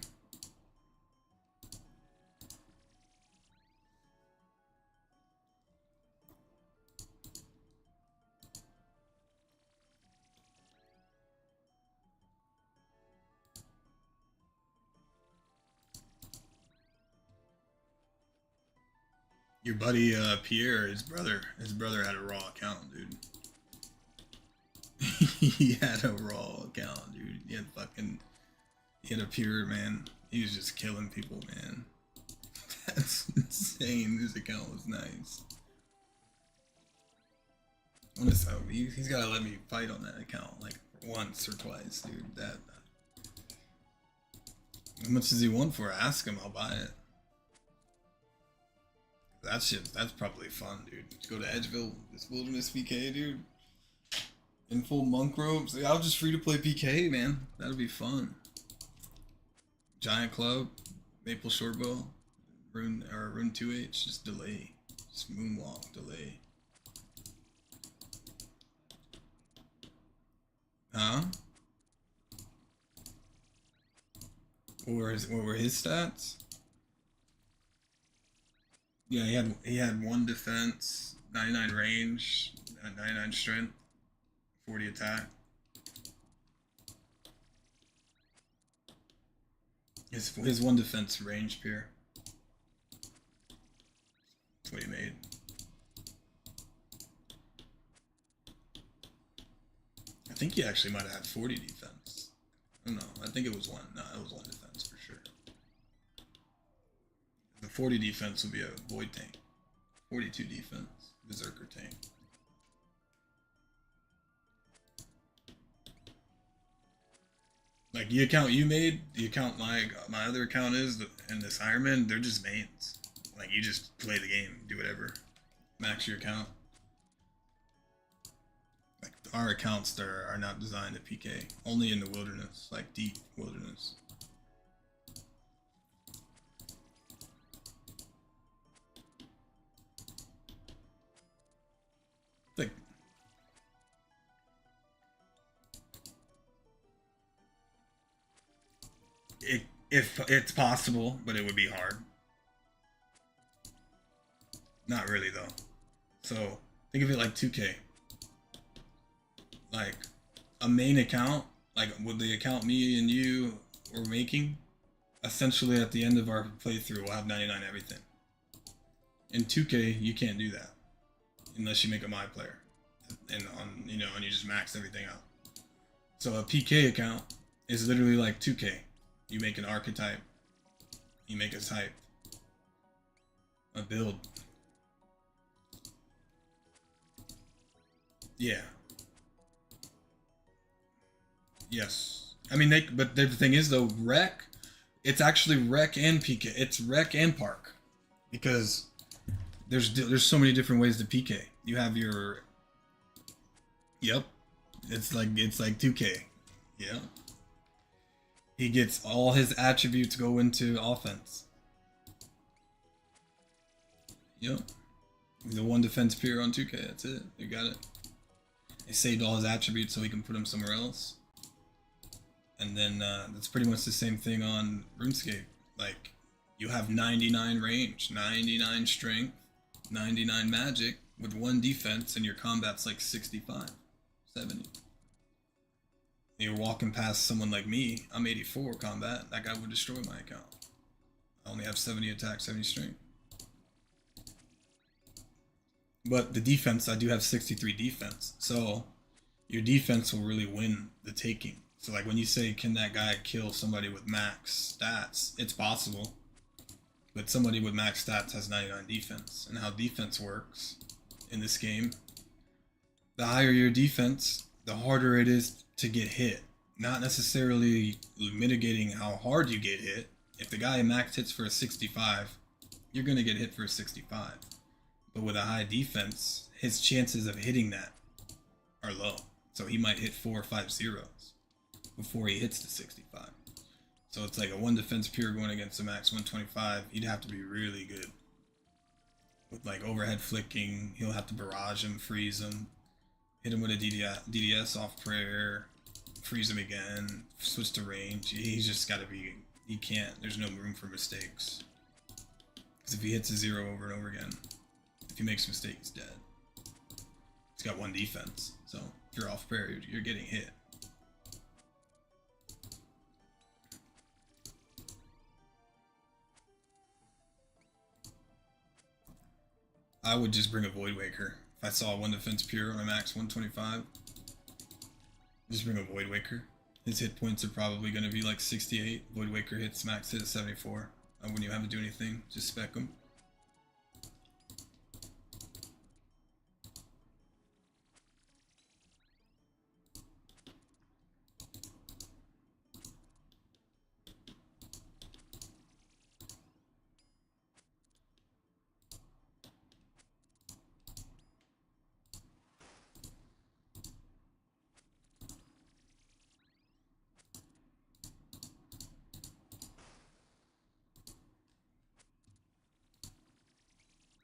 Your buddy Pierre, his brother had a raw account, dude. He had a raw account, dude. He had a pure, man. He was just killing people, man. That's insane. His account was nice. He's gotta let me fight on that account like once or twice, dude. That how much does he want for it? Ask him, I'll buy it. That shit, that's probably fun, dude. Just go to Edgeville, this wilderness PK, dude. In full monk robes. Yeah, I'll just free to play PK, man. That'll be fun. Giant Club, Maple Shortbow, Rune 2H, just delay. Just moonwalk, delay. Huh? What were his stats? Yeah, he had 1 defense, 99 range, 99 strength, 40 attack. His 1 defense range Pierre. That's what he made. I think he actually might have had 40 defense. I don't know. I think it was 1. No, it was 1 defense for sure. The 40 defense will be a void tank. 42 defense, berserker tank. Like the account you made, the account my other account is, and this Ironman, they're just mains. Like you just play the game, do whatever, max your account. Like our accounts there are not designed to PK, only in the wilderness, like deep wilderness. Like if it's possible, but it would be hard. Not really though. So think of it like 2K. Like a main account, like with the account me and you were making, essentially at the end of our playthrough we'll have 99 everything. In 2K you can't do that unless you make a my player, and and you just max everything out. So a PK account is literally like 2K. You make an archetype, you make a type, a build. Yeah. Yes. I mean, but the thing is though, rec, it's actually rec and PK. It's rec and park, because there's so many different ways to PK. You have your, yep, it's like 2K. Yeah. He gets all his attributes go into offense. Yep. The 1 defense peer on 2K. That's it. You got it. He saved all his attributes so he can put them somewhere else. And then that's pretty much the same thing on RuneScape. Like, you have 99 range, 99 strength, 99 magic with 1 defense, and your combat's like 65, 70. You're walking past someone like me, I'm 84 combat, that guy would destroy my account. I only have 70 attack, 70 strength. But the defense, I do have 63 defense. So your defense will really win the taking. So like when you say, can that guy kill somebody with max stats? It's possible. But somebody with max stats has 99 defense. And how defense works in this game, the higher your defense, the harder it is to get hit. Not necessarily mitigating how hard you get hit. If the guy max hits for a 65, you're going to get hit for a 65. But with a high defense, his chances of hitting that are low. So he might hit 4 or 5 zeros before he hits the 65. So it's like a 1 defense pure going against a max 125. He'd have to be really good. With like overhead flicking, he'll have to barrage him, freeze him, hit him with a DDS off prayer, freeze him again, switch to range. He's just got to be, he can't, there's no room for mistakes. Because if he hits a 0 over and over again, if he makes a mistake, he's dead. He's got 1 defense, so if you're off prayer, you're getting hit. I would just bring a Void Waker. If I saw one defense pure on a max 125, just bring a Void Waker. His hit points are probably going to be like 68. Void Waker hits max hit 74. When you have to do anything, just spec them.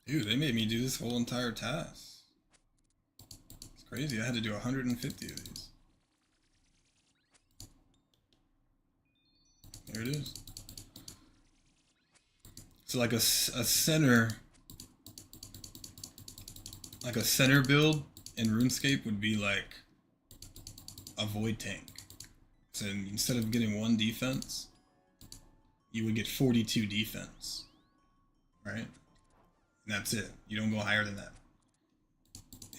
Dude, they made me do this whole entire task. It's crazy. I had to do 150 of these. There it is. So like a center build in RuneScape would be like a void tank. So instead of getting 1 defense, you would get 42 defense, right? And that's it. You don't go higher than that.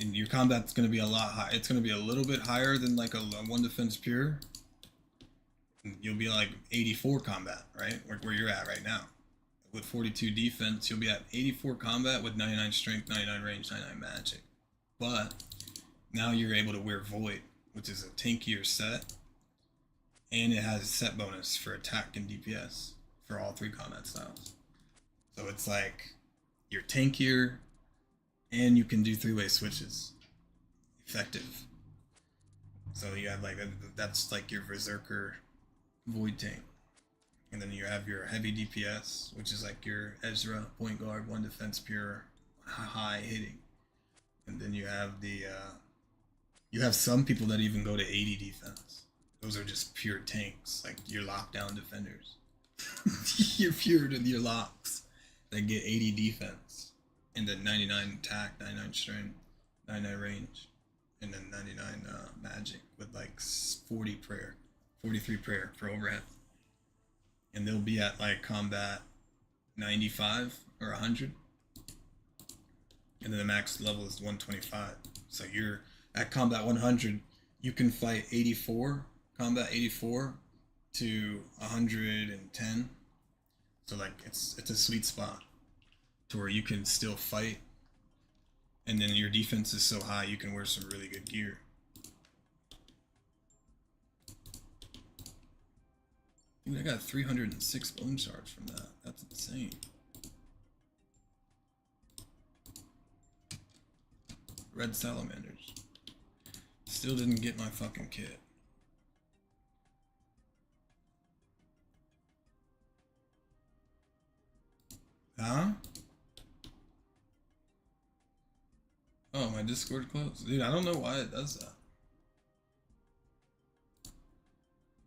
And your combat's going to be a lot higher. It's going to be a little bit higher than like a 1 defense pure. You'll be like 84 combat, right? Where you're at right now. With 42 defense, you'll be at 84 combat with 99 strength, 99 range, 99 magic. But now you're able to wear Void, which is a tankier set. And it has a set bonus for attack and DPS for all 3 combat styles. So it's like you're tankier and you can do 3-way switches. Effective. So you have like that's like your Berserker Void tank. And then you have your heavy DPS, which is like your Ezra point guard, 1 defense pure, high hitting. And then you have you have some people that even go to 80 defense. Those are just pure tanks, like your lockdown defenders. You're pure to your locks that get 80 defense, and then 99 attack, 99 strength, 99 range, and then 99 magic with like 43 prayer for overhead. And they'll be at like combat 95 or 100. And then the max level is 125. So you're at combat 100, you can fight 84, combat 84 to 110. So like it's a sweet spot to where you can still fight. And then your defense is so high you can wear some really good gear. Dude, I got 306 bone shards from that. That's insane. Red salamanders. Still didn't get my fucking kit. Huh? Oh, my Discord closed? Dude, I don't know why it does that.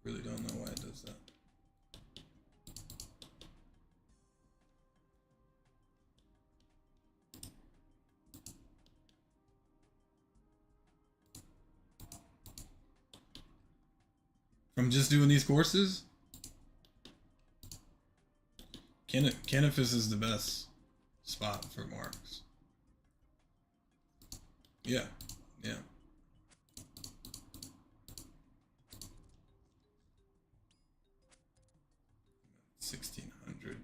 Really don't know why it does that. From just doing these courses? Canifis is the best spot for marks. Yeah, yeah. 1600.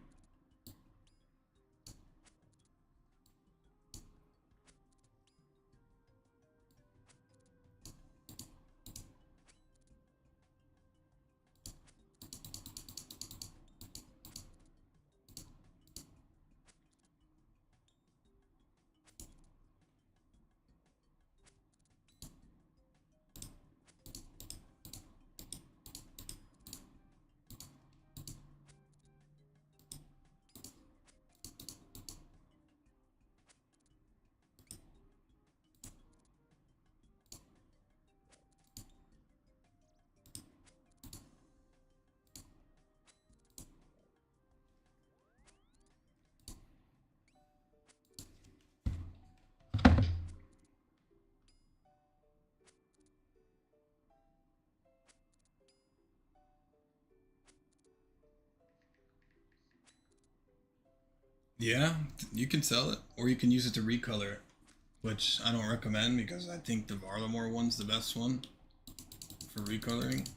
Yeah, you can sell it, or you can use it to recolor it, which I don't recommend because I think the Varlamore one's the best one for recoloring,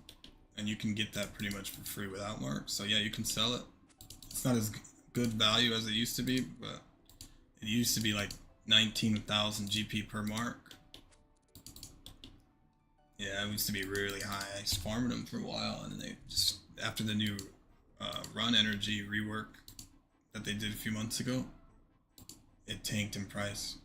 and you can get that pretty much for free without marks. So yeah, you can sell it. It's not as good value as it used to be, but it used to be like 19,000 GP per mark. Yeah, it used to be really high. I was farming them for a while, and then they just after the new run energy rework that they did a few months ago, it tanked in price.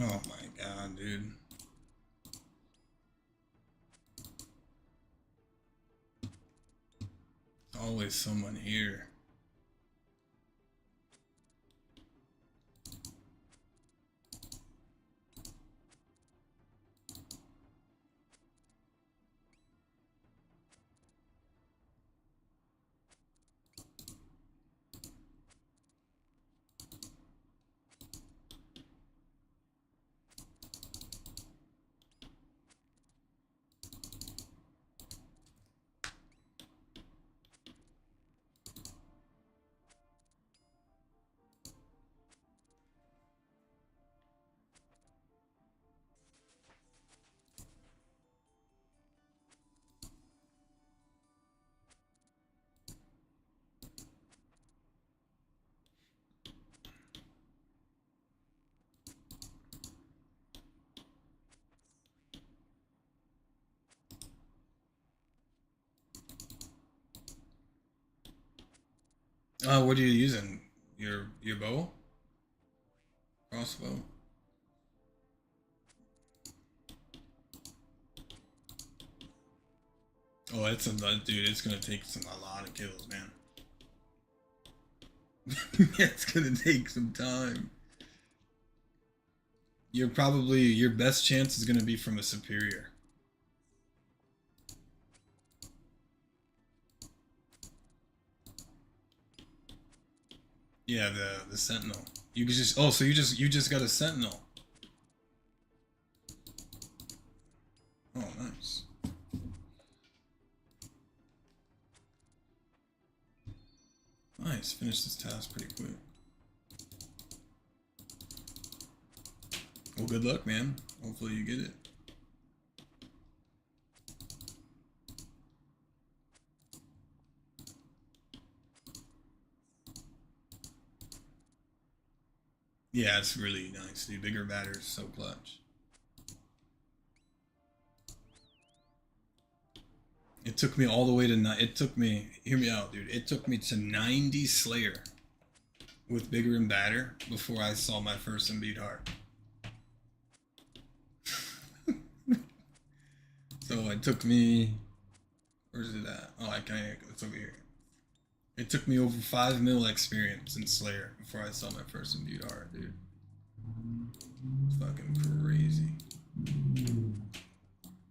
Oh my god, dude. Always someone here. What are you using? Your bow? Crossbow? Oh, it's a dude. It's gonna take a lot of kills, man. It's gonna take some time. Your best chance is gonna be from a superior. Yeah, the sentinel. You could just so you just got a sentinel. Oh, nice. Nice. Finish this task pretty quick. Well, good luck, man. Hopefully you get it. Yeah, it's really nice. The bigger batter is so clutch. It took me all the way to it took me. Hear me out, dude. It took me to 90 Slayer with bigger and batter before I saw my first imbued heart. So it took me. Where's it at? Oh, I kind of. It's over here. It took me over 5 mil experience in Slayer before I saw my first imbued heart, dude. It's fucking crazy.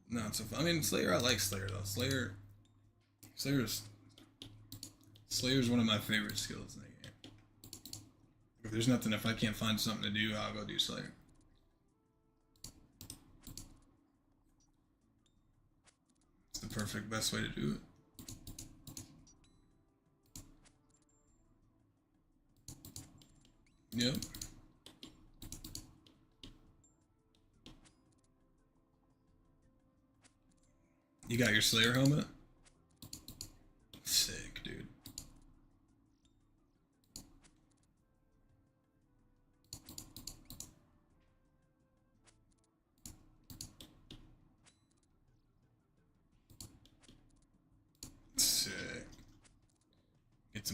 Not so fun. I mean, Slayer. I like Slayer though. Slayer's Slayer's one of my favorite skills in the game. If there's nothing, if I can't find something to do, I'll go do Slayer. It's the perfect best way to do it. Yep. You got your Slayer helmet? Sick, dude.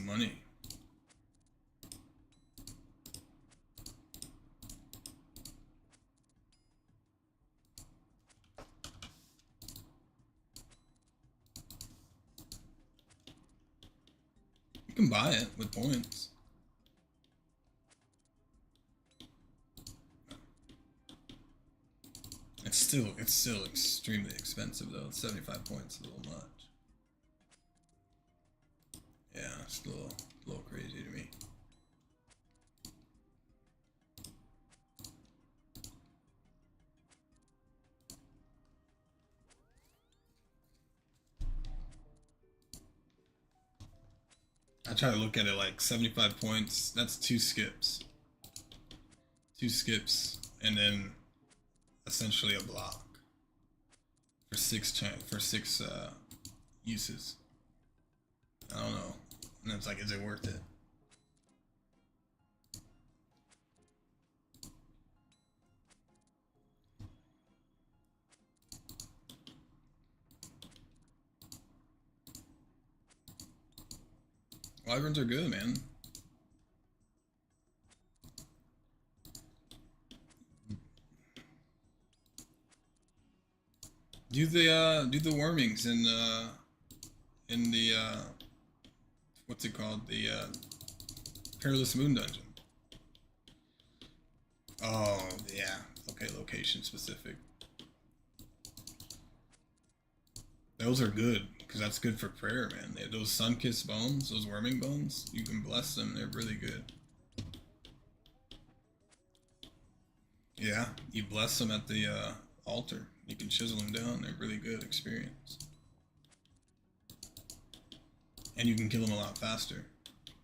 some money. You can buy it with points. It's still extremely expensive though. 75 points, a little much. Yeah, it's a little crazy to me. I try to look at it like 75 points. That's 2 skips. 2 skips, and then essentially a block for 6 uses. I don't know. And it's like, is it worth it? Wyverns are good, man. Do the wormings in the what's it called, the Perilous Moon Dungeon. Oh yeah, okay, location specific. Those are good because that's good for prayer, man. Those sun-kissed bones, those worming bones, you can bless them. They're really good. Yeah, you bless them at the altar. You can chisel them down. They're really good experience. And you can kill them a lot faster.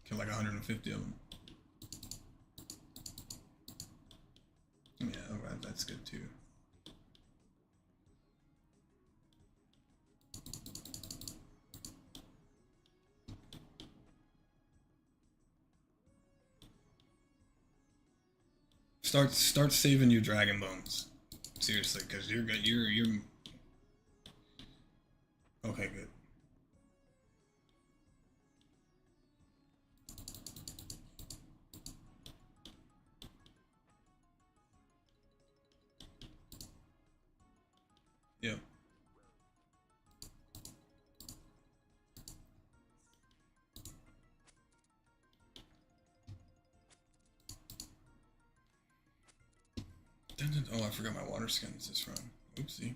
Kill like 150 of them. Yeah, that's good too. Start saving your dragon bones. Seriously, because you're okay, good. Yep. Oh, I forgot my water skins this run. Oopsie.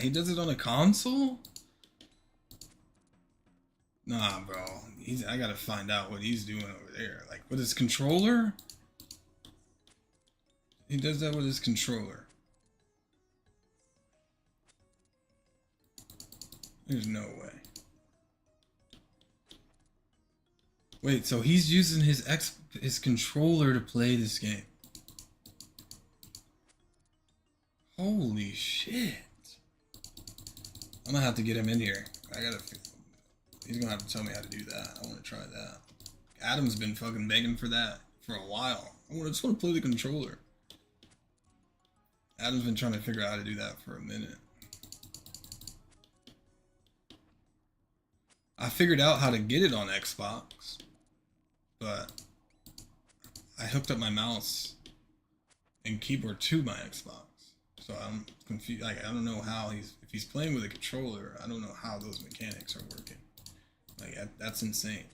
He does it on a console? Nah, bro. I gotta find out what he's doing over there. Like, with his controller? He does that with his controller. There's no way. Wait, so he's using his controller to play this game. Holy shit. I'm gonna have to get him in here. He's gonna have to tell me how to do that. I wanna try that. Adam's been fucking begging for that for a while. I just wanna play the controller. Adam's been trying to figure out how to do that for a minute. I figured out how to get it on Xbox, but I hooked up my mouse and keyboard to my Xbox. So I'm confused. Like, I don't know how if he's playing with a controller, I don't know how those mechanics are working. Like, that's insane.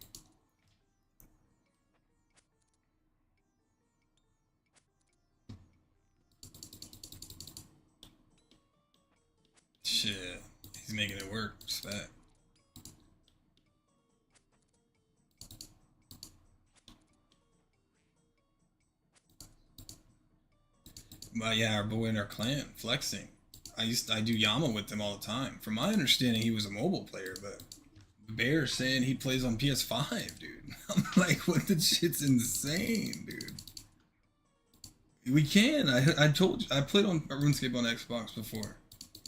Shit, he's making it work. Respect. But yeah, our boy in our clan flexing. I do Yama with him all the time. From my understanding, he was a mobile player, but Bear saying he plays on PS5, dude. I'm like, what the shit's insane, dude. We can. I told you I played on RuneScape on Xbox before,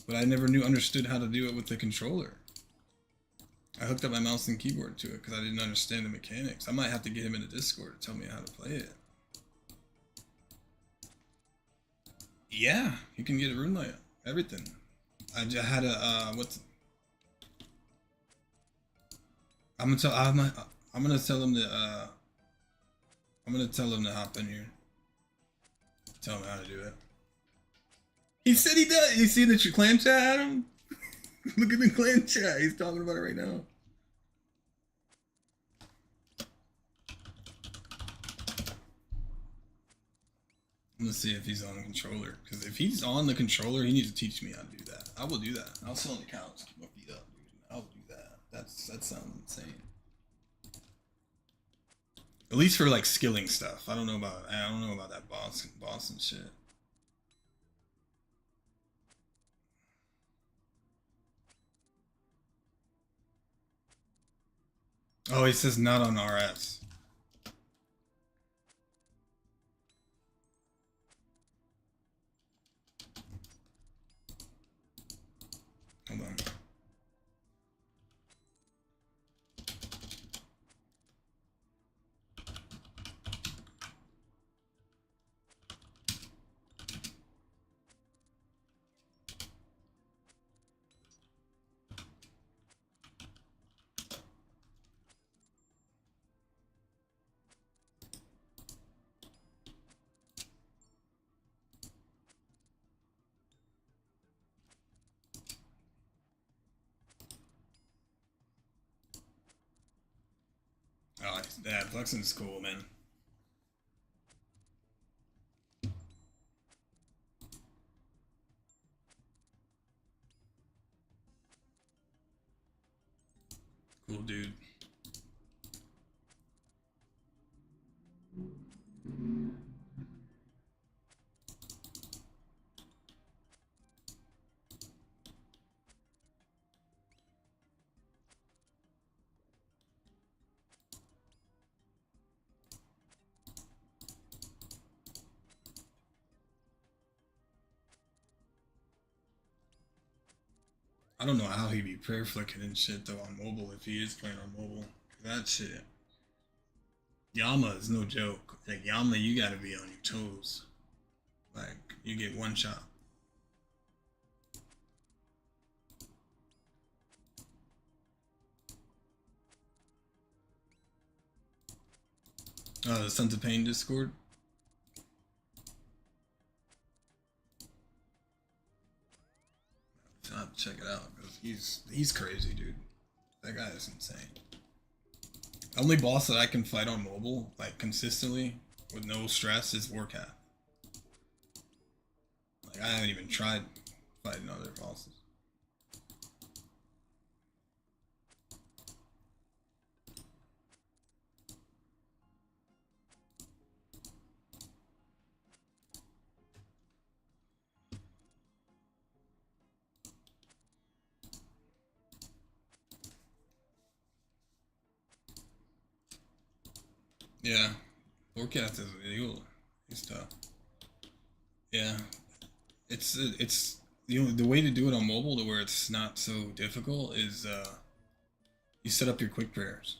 but I never understood how to do it with the controller. I hooked up my mouse and keyboard to it because I didn't understand the mechanics. I might have to get him in the Discord to tell me how to play it. Yeah, you can get a rune light, everything. I just had a what's. I'm gonna tell. I'm gonna tell him to. I'm gonna tell him to hop in here. Tell him how to do it. He said he does. You see the clan chat, Adam? Look at the clan chat. He's talking about it right now. I'm gonna see if he's on the controller. Because if he's on the controller, he needs to teach me how to do that. I will do that. I'll sit on the couch, keep my feet up, dude. I'll do that. That sounds insane. At least for like skilling stuff. I don't know about that boss and shit. Oh, he says not on RS. Hold on. Oh, yeah, flexing's cool, man. Cool dude. I don't know how he be prayer flicking and shit though on mobile if he is playing on mobile. That shit. Yama is no joke. Like Yama, you gotta be on your toes. Like you get one shot. The Sons of Pain Discord. I'll have to check it out because he's crazy, dude. That guy is insane. Only boss that I can fight on mobile, like consistently, with no stress, is Warcath. Like I haven't even tried fighting other bosses. Yeah, Warcath is he's tough. Yeah, it's the way to do it on mobile to where it's not so difficult is you set up your quick prayers.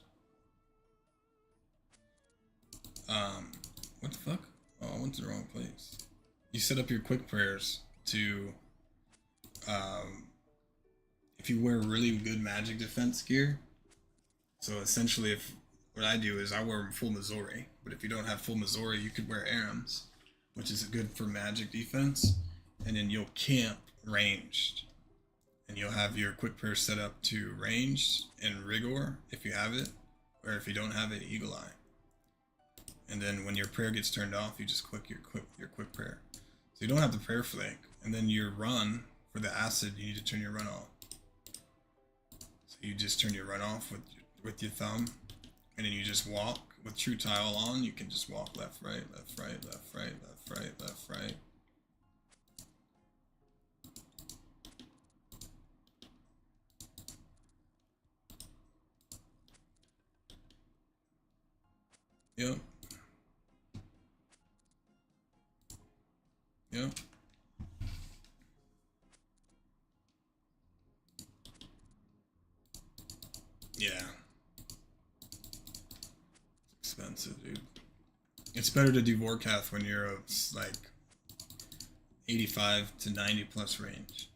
What the fuck? Oh, I went to the wrong place. You set up your quick prayers to if you wear really good magic defense gear. So essentially, if what I do is I wear full Missouri, but if you don't have full Missouri, you could wear Arams, which is good for magic defense, and then you'll camp ranged, and you'll have your quick prayer set up to ranged and rigor if you have it, or if you don't have it, eagle eye. And then when your prayer gets turned off, you just click your quick prayer. So you don't have the prayer flick, and then your run for the acid, you need to turn your run off. So you just turn your run off with your thumb, and then you just walk with true tile on. You can just walk left, right, left, right, left, right, left, right, left, right. Yep. Yep. Yeah. It's expensive, dude. It's better to do Vorkath when you're like 85 to 90 plus range.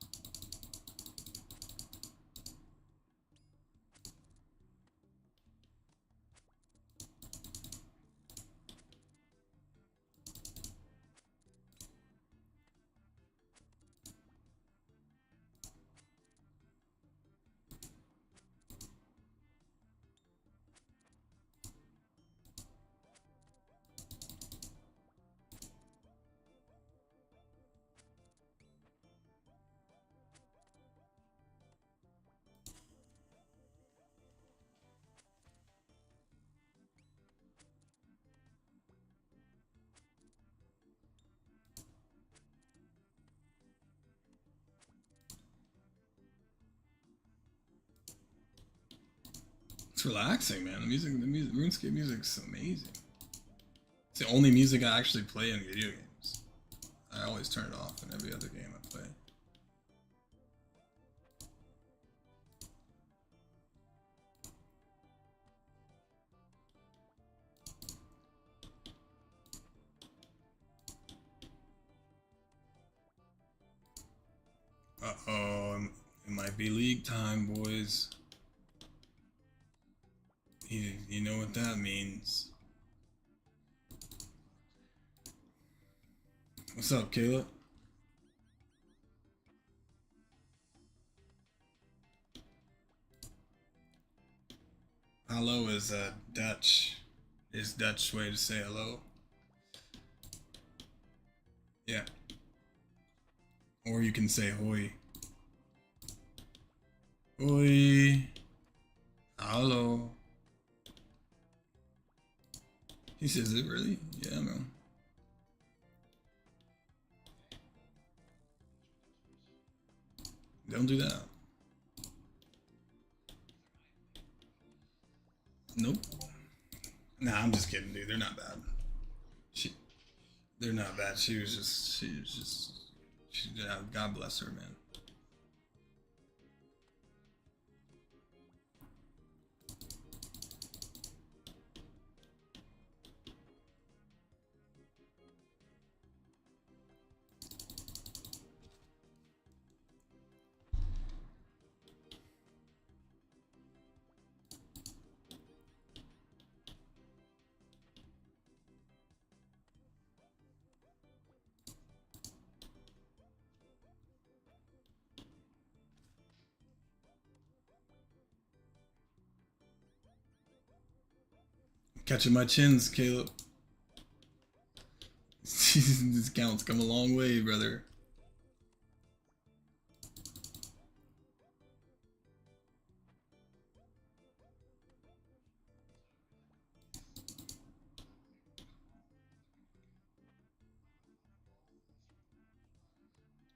It's relaxing, man. The music, RuneScape music's amazing. It's the only music I actually play in video games. I always turn it off in every other game I play. Uh-oh, it might be league time, boys. You know what that means. What's up, Caleb? Hello is Dutch. Is Dutch way to say hello. Yeah. Or you can say hoi. Hoi. Hello. He says it really? Yeah, man. Don't do that. Nope. Nah, I'm just kidding, dude. They're not bad. They're not bad. She was just, God bless her, man. Catching my chins, Caleb. This count's come a long way, brother.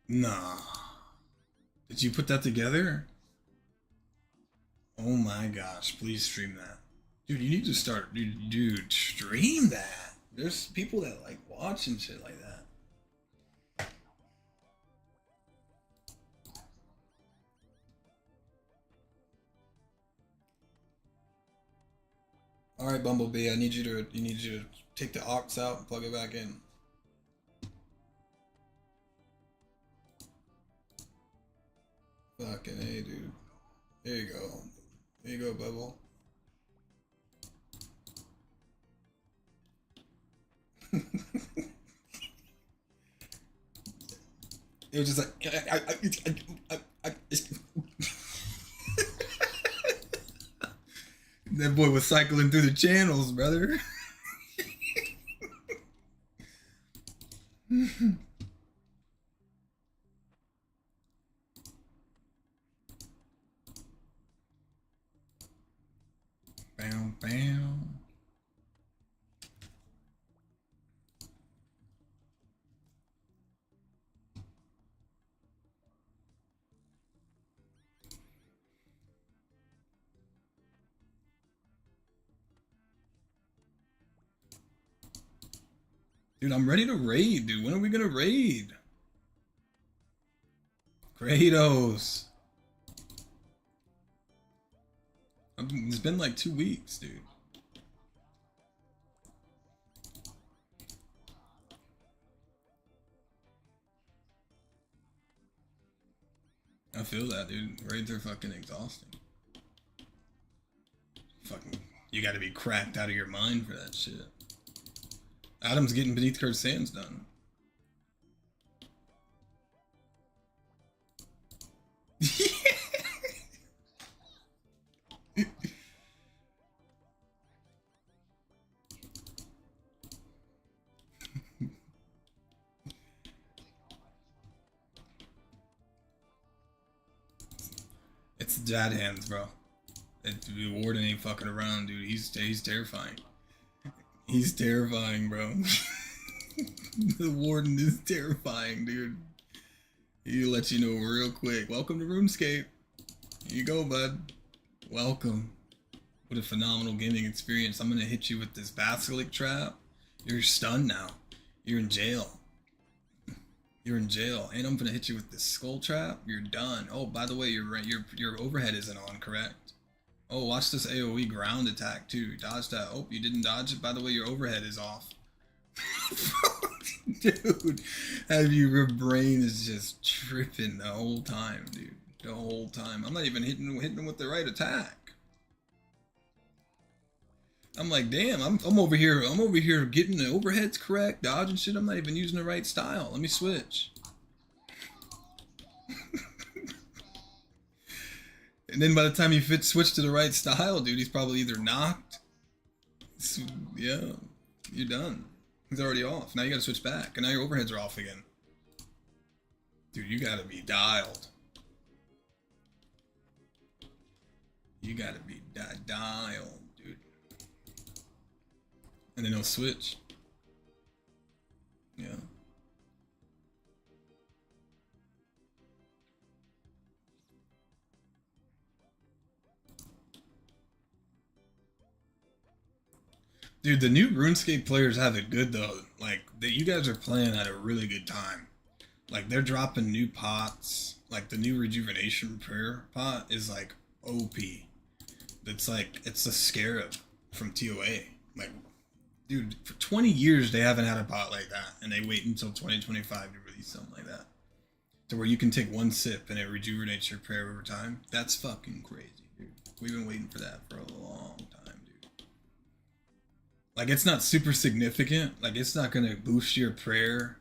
Nah. Did you put that together? Oh my gosh, please stream that. Dude, you need to start, dude, stream that. There's people that like watching shit like that. All right, Bumblebee, I need you to take the aux out and plug it back in. Fucking hey, dude. There you go. There you go, Bubble. It was just like that boy was cycling through the channels, brother. Bam, bam. Dude, I'm ready to raid, dude. When are we gonna raid? Kratos. It's been like 2 weeks, dude. I feel that, dude. Raids are fucking exhausting. Fucking, you gotta be cracked out of your mind for that shit. Adam's getting Beneath Cursed Sands done. It's dad hands, bro. The warden ain't fucking around, dude. He's terrifying. He's terrifying, bro. The warden is terrifying, dude. He'll let you know real quick. Welcome to RuneScape. Here you go, bud. Welcome. What a phenomenal gaming experience. I'm gonna hit you with this basilic trap. You're stunned now. You're in jail. You're in jail. And I'm gonna hit you with this skull trap. You're done. Oh, by the way, your overhead isn't on, correct? Oh, watch this AoE ground attack too. Dodge that. Oh, you didn't dodge it. By the way, your overhead is off. Dude, your brain is just tripping the whole time, dude. The whole time. I'm not even hitting him with the right attack. I'm like, damn, I'm over here getting the overheads correct, dodging shit. I'm not even using the right style. Let me switch. And then by the time you switch to the right style, dude, he's probably either knocked. Yeah, you're done. He's already off. Now you gotta switch back, and now your overheads are off again. Dude, you gotta be dialed. You gotta be dialed, dude. And then he'll switch. Yeah. Dude, the new RuneScape players have it good though. Like, you guys are playing at a really good time. Like, they're dropping new pots. Like, the new Rejuvenation Prayer pot is like OP. It's like, it's a scarab from TOA. Like, dude, for 20 years they haven't had a pot like that, and they wait until 2025 to release something like that. To where you can take one sip and it rejuvenates your prayer over time. That's fucking crazy, dude. We've been waiting for that for a long time, dude. Like, it's not super significant. Like, it's not gonna boost your prayer.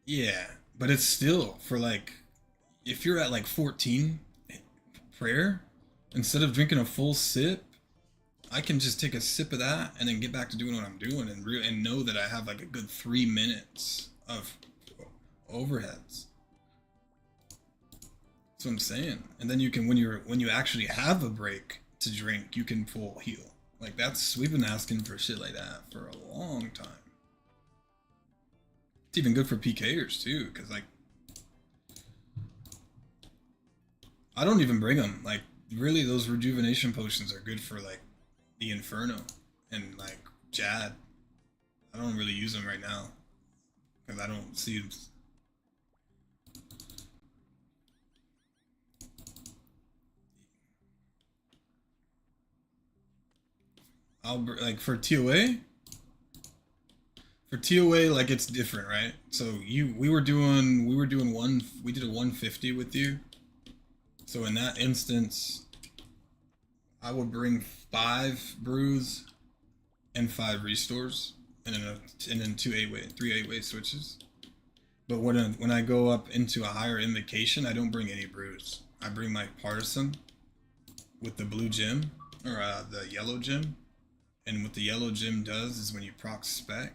Yeah, but it's still, for like, if you're at like 14 prayer, instead of drinking a full sip, I can just take a sip of that and then get back to doing what I'm doing and know that I have like a good 3 minutes of overheads. That's what I'm saying. And then you can, when you actually have a break to drink, you can full heal. Like, we've been asking for shit like that for a long time. It's even good for PKers too, because like, I don't even bring them. Like, really, those rejuvenation potions are good for like the Inferno and like Jad. I don't really use them right now because I don't see them. Like for TOA. For TOA, like, it's different, right? So we did a 150 with you. So in that instance, I would bring 5 brews and 5 restores, and then 3 8-way switches. But when I go up into a higher invocation, I don't bring any brews. I bring my partisan with the blue gem or the yellow gem, and what the yellow gem does is when you proc spec,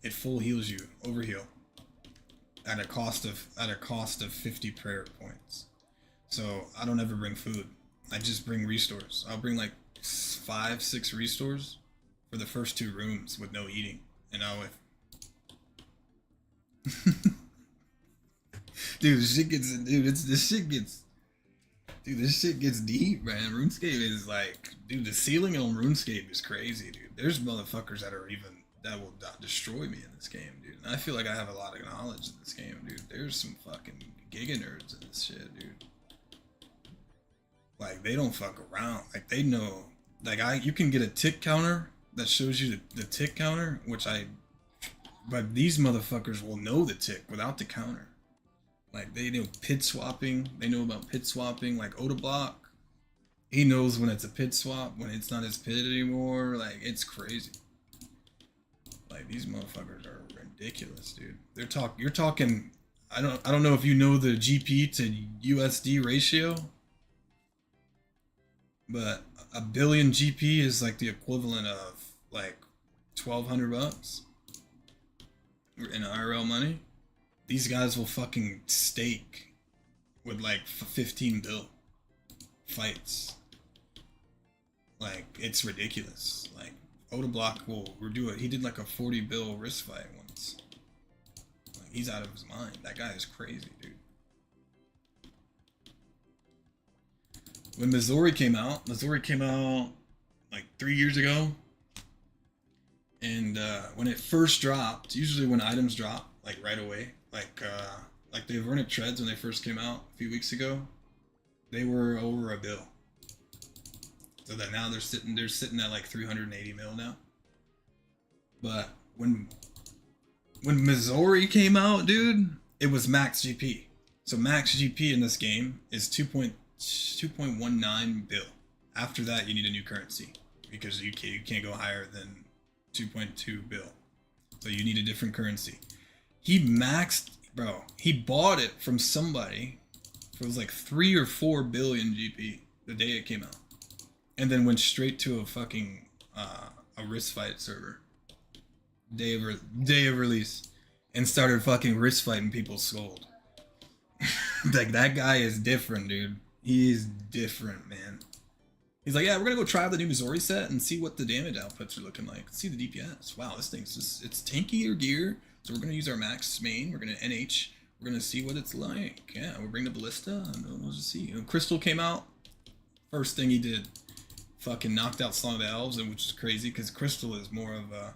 it full heals you, overheal, at a cost of 50 prayer points. So I don't ever bring food. I just bring restores. I'll bring like 5-6 restores for the first 2 rooms with no eating, and this shit gets deep, man. RuneScape is like, dude, the ceiling on RuneScape is crazy, dude. There's motherfuckers that that will destroy me in this game, dude. And I feel like I have a lot of knowledge in this game, dude. There's some fucking giga nerds in this shit, dude. Like, they don't fuck around. Like, they know. Like, you can get a tick counter that shows you the tick counter, but these motherfuckers will know the tick without the counter. Like, they know pit swapping. They know about pit swapping. Like, Odablock, he knows when it's a pit swap, when it's not his pit anymore. Like, it's crazy. Like, these motherfuckers are ridiculous, dude. You're talking. I don't know if you know the GP to USD ratio, but a billion GP is like the equivalent of like $1,200 in IRL money. These guys will fucking stake with like 15 bill fights. Like, it's ridiculous. Like, Odablock will do it. He did like a 40 bill wrist fight once. Like, he's out of his mind. That guy is crazy, dude. When Missouri came out like 3 years ago. And when it first dropped, usually when items drop, like right away, like the Vernic treads when they first came out a few weeks ago, they were over a bill. So that now they're sitting at like 380 mil now. But when Missouri came out, dude, it was max GP. So max GP in this game is 2.19 bill. After that, you need a new currency because you can't go higher than 2.2 bill. So you need a different currency. He bought it from somebody for it was like 3 or 4 billion GP the day it came out, and then went straight to a fucking a wrist fight server day of release and started fucking wrist fighting people's skulls. Like, that guy is different, dude. He's different, man. He's like, yeah, we're gonna go try out the new Missouri set and see what the damage outputs are looking like. See the DPS. Wow, this thing's it's tankier gear. So we're gonna use our max main. We're gonna NH. We're gonna see what it's like. Yeah, we'll bring the ballista and we'll just see. Crystal came out. First thing he did, fucking knocked out Song of the Elves, which is crazy because Crystal is more of a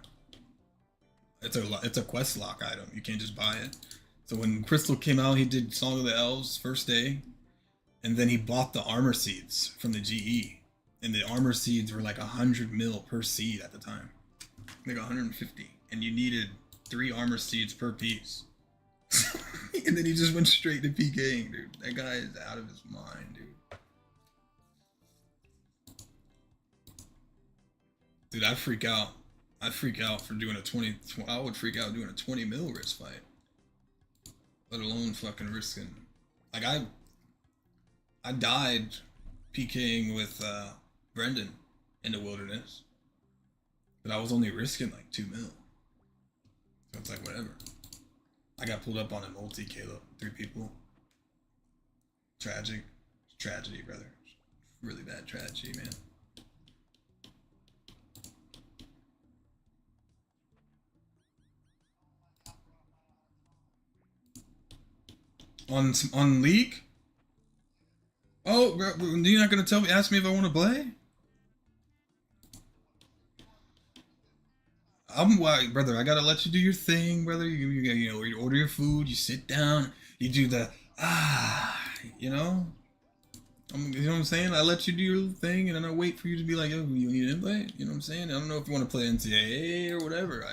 it's a quest lock item. You can't just buy it. So when Crystal came out, he did Song of the Elves first day, and then he bought the armor seeds from the GE. And the armor seeds were like 100 mil per seed at the time. Like 150. And you needed 3 armor seeds per piece. And then he just went straight to PKing, dude. That guy is out of his mind, dude. Dude, I'd freak out. I'd freak out for doing I would freak out doing a 20 mil wrist fight. Let alone fucking risking. Like, I died PKing with Brendan in the wilderness, but I was only risking like 2 mil. So it's like, whatever. I got pulled up on a multi, Caleb. 3 people. Tragic. Tragedy, brother. Really bad tragedy, man. On League? Oh, bro, you're not gonna ask me if I want to play? Brother, I gotta let you do your thing, brother. You order your food, you sit down, you do the you know? You know what I'm saying? I let you do your thing, and then I wait for you to be like, oh, you need an invite? You know what I'm saying? I don't know if you want to play NCAA or whatever.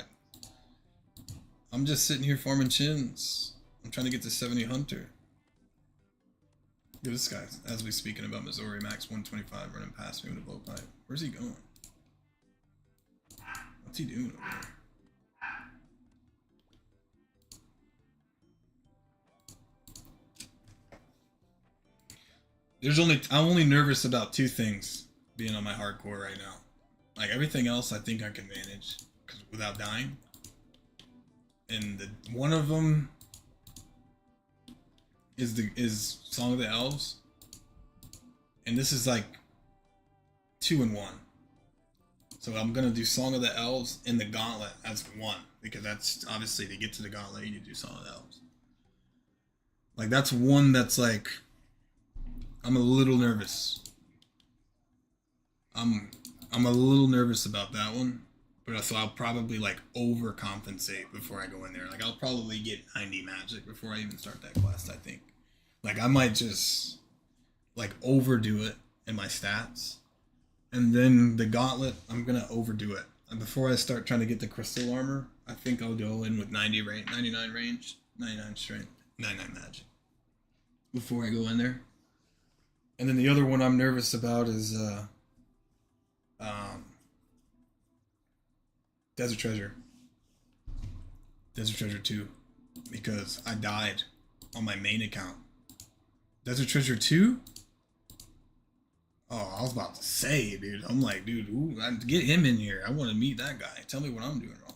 I'm just sitting here farming chins. I'm trying to get to 70 Hunter. Dude, this guy, as we speaking about Missouri, max 125 running past me with a blowpipe. Where's he going? What's he doing over there? I'm only nervous about 2 things being on my hardcore right now. Like, everything else I think I can manage without dying. And one of them is Song of the Elves. And this is like 2 in 1. So I'm gonna do Song of the Elves and the Gauntlet as 1, because that's obviously to get to the Gauntlet you need to do Song of the Elves. Like, that's one that's like, I'm a little nervous. I'm a little nervous about that one, But so I'll probably like overcompensate before I go in there. Like I'll probably get 90 magic before I even start that quest, I think. Like I might just like overdo it in my stats. And then the gauntlet, I'm gonna overdo it. And before I start trying to get the crystal armor, I think I'll go in with 90 range, 99 range, 99 strength, 99 magic. Before I go in there. And then the other one I'm nervous about is um, Desert Treasure. Desert Treasure 2. Because I died on my main account. Desert Treasure 2? Oh, I was about to say, dude. I'm like, dude, ooh, get him in here. I want to meet that guy. Tell me what I'm doing wrong.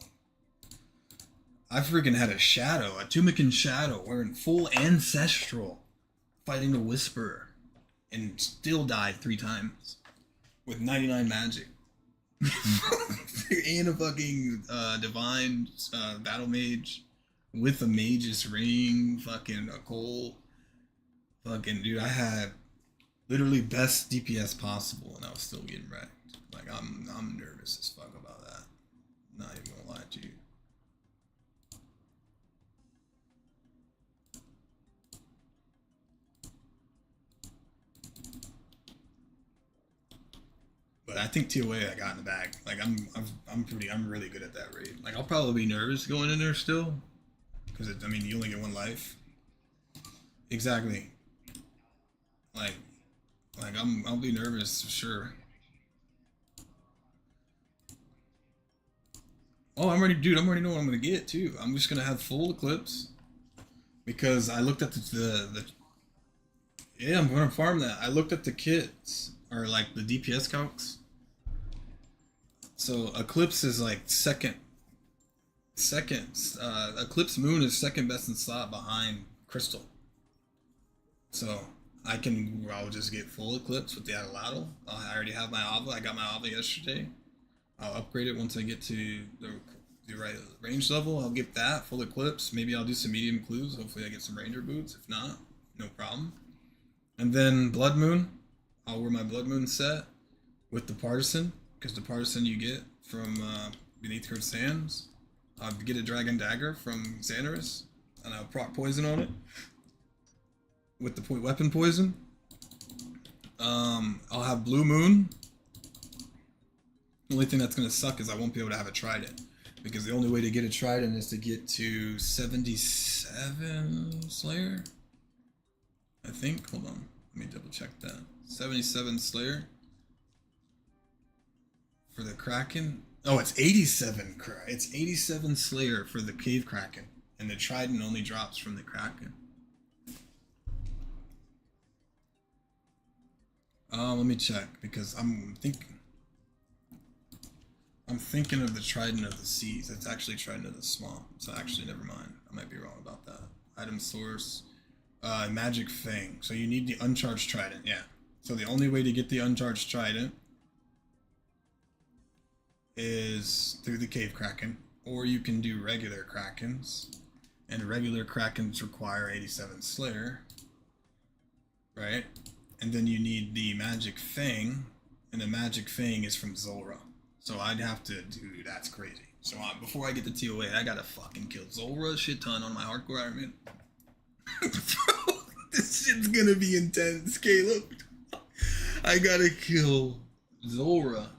I freaking had a shadow, a Tumican shadow, wearing full ancestral, fighting the Whisperer, and still died 3 times with 99 magic. And a fucking divine battle mage with a mage's ring, fucking a coal. Fucking, dude, I had literally best DPS possible, and I was still getting wrecked. Like I'm nervous as fuck about that. Not even gonna lie to you. But I think TOA I got in the bag. Like I'm really good at that raid. Like I'll probably be nervous going in there still, because I mean you only get 1 life. Exactly. Like I'll be nervous for sure. Oh, I'm already, dude. I'm already know what I'm gonna get too. I'm just gonna have full eclipse because I looked at the yeah, I'm gonna farm that. I looked at the kits or like the DPS calcs. So eclipse is like second. Eclipse moon is second best in slot behind crystal. So I'll just get full eclipse with the Adelatl. I already have my Ava. I got my Ava yesterday. I'll upgrade it once I get to the right range level. I'll get that full eclipse. Maybe I'll do some medium clues. Hopefully I get some ranger boots. If not, no problem. And then Blood Moon. I'll wear my Blood Moon set with the Partisan, because the Partisan you get from Beneath Cursed Sands. I'll get a Dragon Dagger from Xanaris, and I'll proc poison on it with the weapon poison. I'll have Blue Moon. The only thing that's going to suck is I won't be able to have a Trident, because the only way to get a Trident is to get to 77 Slayer. I think. Hold on. Let me double check that. 77 Slayer for the Kraken. Oh, it's 87. It's 87 Slayer for the Cave Kraken, and the Trident only drops from the Kraken. Let me check, because I'm thinking of the Trident of the Seas. It's actually Trident of the Swamp. So actually, never mind. I might be wrong about that. Item source, Magic Fang. So you need the Uncharged Trident. Yeah. So the only way to get the Uncharged Trident is through the Cave Kraken, or you can do regular Krakens, and regular Krakens require 87 Slayer, right? And then you need the Magic Fang, and the Magic Fang is from Zulrah. So I'd have to, dude, that's crazy. So before I get the TOA, I gotta fucking kill Zulrah a shit ton on my hardcore Ironman. Bro, this shit's gonna be intense, Caleb. I gotta kill Zulrah.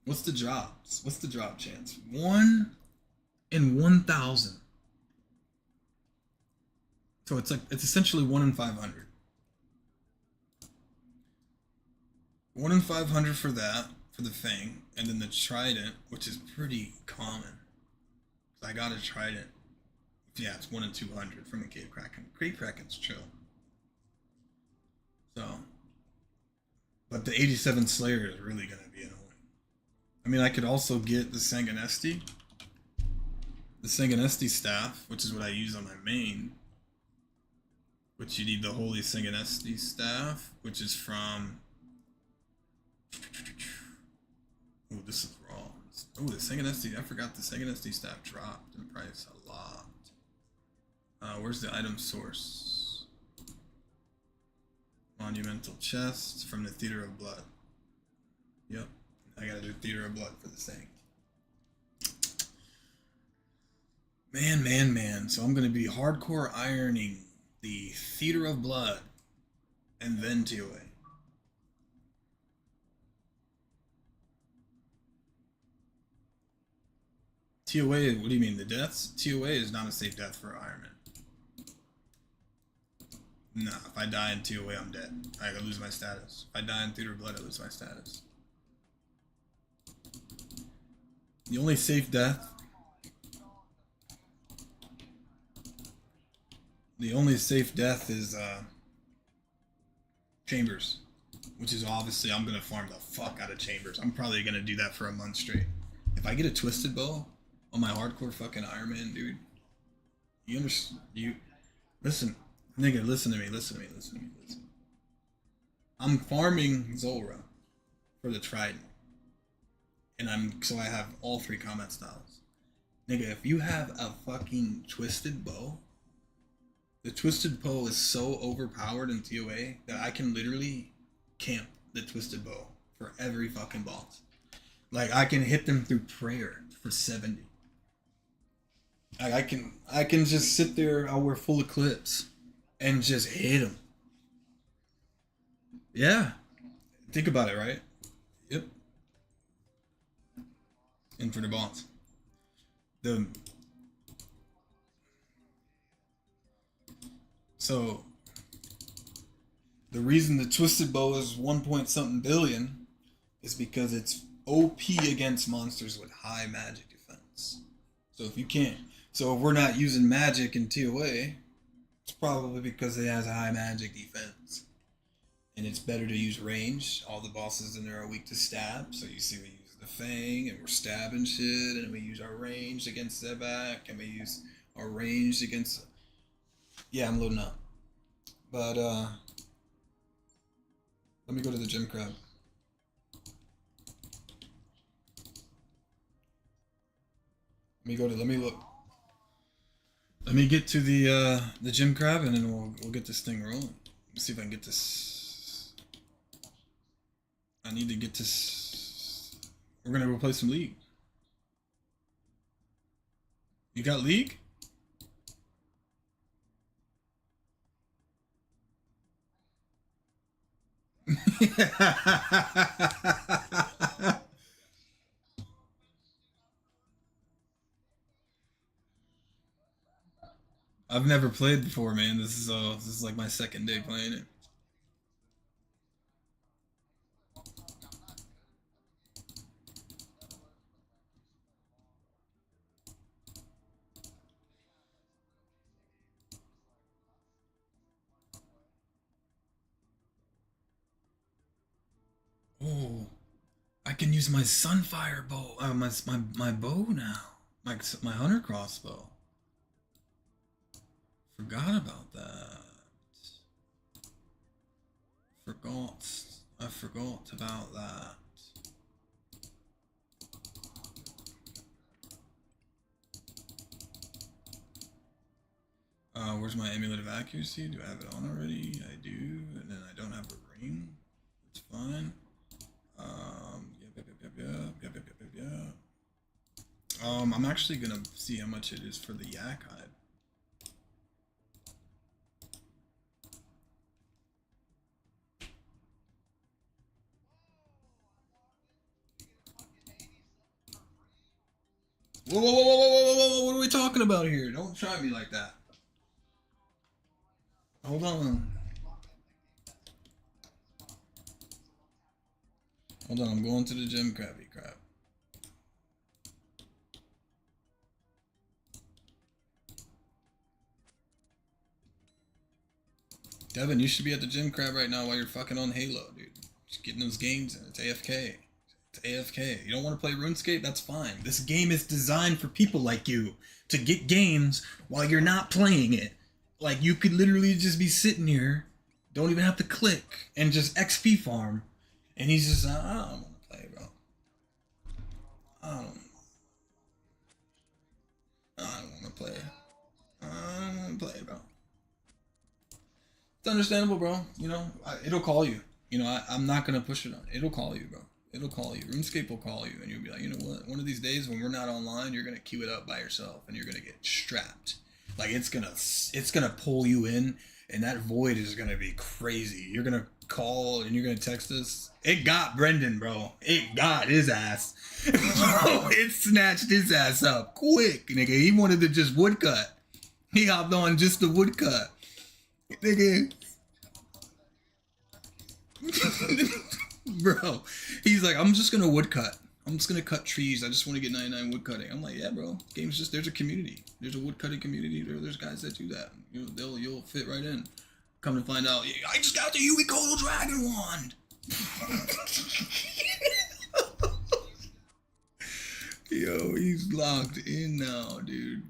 What's the drops? What's the drop chance? 1 in 1,000. So it's essentially 1 in 500. 1 in 500 for that, for the Fang, and then the Trident, which is pretty common. I got a Trident. Yeah, it's 1 in 200 from the Cave Kraken. Cave Kraken's chill. So, but the 87 Slayer is really gonna be annoying. I mean, I could also get the Sanganesti. The Sanganesti staff, which is what I use on my main. Which you need the Holy Sanganesti staff, which is from... Oh, this is wrong. Oh, the Sanganesti, I forgot the Sanganesti staff dropped in price a lot. Where's the item source? Monumental chest from the Theater of Blood. Yep, I gotta do Theater of Blood for the Sang. Man. So I'm gonna be hardcore ironing the Theater of Blood and then TOA. TOA, what do you mean, the deaths? TOA is not a safe death for Ironman. Nah, if I die in TOA, I'm dead. I lose my status. If I die in Theater of Blood, I lose my status. The only safe death. The only safe death is Chambers, which is obviously I'm gonna farm the fuck out of Chambers. I'm probably gonna do that for a month straight. If I get a twisted bow on my hardcore fucking Ironman, dude, you understand? You listen, nigga, listen to me. I'm farming Zora for the Trident, and I have all 3 combat styles. Nigga, if you have a fucking twisted bow, the twisted bow is so overpowered in TOA that I can literally camp the twisted bow for every fucking boss. Like I can hit them through prayer for 70. Like I can just sit there. I'll wear full eclipse and just hit them. Yeah, think about it, right? Yep. And for the boss, the so the reason the twisted bow is 1 point something billion is because it's OP against monsters with high magic defense. So if you can't, so if we're not using magic in TOA, it's probably because it has a high magic defense. And it's better to use range. All the bosses in there are weak to stab, so you see we use the Fang and we're stabbing shit, and we use our range against Zebak, and we use our range against. Yeah, I'm loading up, but let me go to the gym crab. Let me look. Let me get to the gym crab, and then we'll get this thing rolling. Let's see if I can get this. I need to get this. We're gonna go play some League. You got League? I've never played before, man. This is like my second day playing it. Oh, I can use my Sunfire bow, my bow now, my hunter crossbow. Forgot about that. Forgot. I forgot about that. Where's my amulet of accuracy? Do I have it on already? I do, and then I don't have a ring. It's fine. I'm actually gonna see how much it is for the yak hide. Whoa, what are we talking about here? Don't try me like that. Hold on. Hold on, I'm going to the gym, crabby crap. Devin, you should be at the gym crab right now while you're fucking on Halo, dude. Just getting those games in. It's AFK. It's AFK. You don't want to play RuneScape? That's fine. This game is designed for people like you to get games while you're not playing it. Like, you could literally just be sitting here, don't even have to click, and just XP farm. And he's just, I don't want to play, bro. I don't want to play. I don't want to play, bro. It's understandable, bro. You know, it'll call you. You know, I'm not gonna push it on. It'll call you, bro. It'll call you. RuneScape will call you, and you'll be like, you know what? One of these days when we're not online, you're gonna queue it up by yourself, and you're gonna get strapped. Like it's gonna pull you in, and that void is gonna be crazy. You're gonna call and you're gonna text us. It got Brendan, bro. It got his ass. It snatched his ass up quick, nigga. He wanted to just woodcut. He hopped on just the woodcut, nigga. Bro, he's like, I'm just gonna woodcut. I'm just gonna cut trees. I just want to get 99 woodcutting. I'm like, yeah, bro. Game's just there's a community. There's a woodcutting community. There's guys that do that. You'll fit right in. Come to find out, I just got the Uikoto Dragon Wand. Yo, he's locked in now, dude.